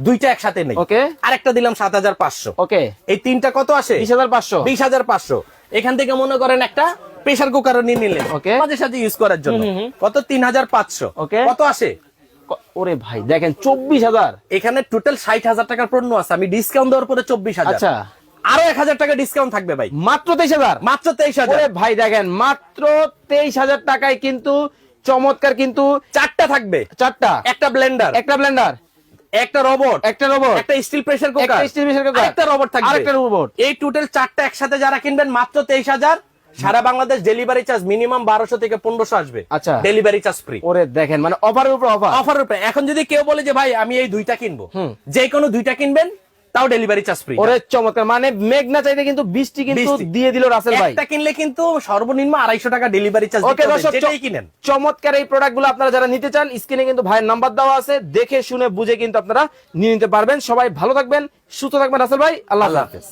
দুইটা একসাথে নেই। ওকে, আরেকটা দিলাম 7500। ওকে, এই তিনটা কত আসে? 20500। 20500। এখান থেকে মনে করেন একটা প্রেসার কুকার নিয়ে নিলেন ওকে, মাঝে সাথে ইউজ করার জন্য, কত? 3500। ওকে, কত আসে? ওরে ভাই দেখেন 24000। এখানে টোটাল 60000 টাকার পণ্য আছে, আমি ডিসকাউন্ট দেওয়ার পরে 24000। আচ্ছা, আরো 1000 টাকা ডিসকাউন্ট থাকবে ভাই, মাত্র 23000। মাত্র 23000। ওরে ভাই দেখেন মাত্র 23000 টাকায় কিন্তু চমৎকার কিন্তু চারটা থাকবে, চারটা, একটা ব্লেন্ডার, একটা ব্লেন্ডার, একটা রোবট, একটা রোবট, একটা স্টিল প্রেসার কুকার, একটা স্টিল প্রেসার কুকার, একটা রোবট থাকবে, আরেকটা রোবট। এই টোটাল চারটা একসাথে যারা কিনবেন মাত্র 23000। সারা বাংলাদেশ ডেলিভারি চার্জ মিনিমাম 1200 থেকে 1500 আসবে। আচ্ছা, ডেলিভারি চার্জ ফ্রি। ওরে দেখেন মানে অফারের উপর অফার, অফারের উপরে। এখন যদি কেউ বলে যে ভাই আমি এই দুইটা কিনবো, যে কোনো দুইটা কিনবেন, তাও ডেলিভারি চার্জ ফ্রি। ওরে চমৎকার, মানে মেঘনা চাইতে কিন্তু 20টি কিন্তু 20টি দিয়ে দিল রাসেল ভাই। একটা কিনলে কিন্তু সর্বনিম্ন 250 টাকা ডেলিভারি চার্জ ওকে দিতে হবে, দর্শক, যেটাই কিনেন। চমৎকার এই প্রোডাক্টগুলো আপনারা যারা নিতে চান স্ক্রিনে কিন্তু ভাইয়ের নাম্বার দেওয়া আছে, দেখে শুনে বুঝে কিন্তু আপনারা নিয়ে নিতে পারবেন। সবাই ভালো থাকবেন, সুস্থ থাকবেন রাসেল ভাই, আল্লাহ হাফেজ।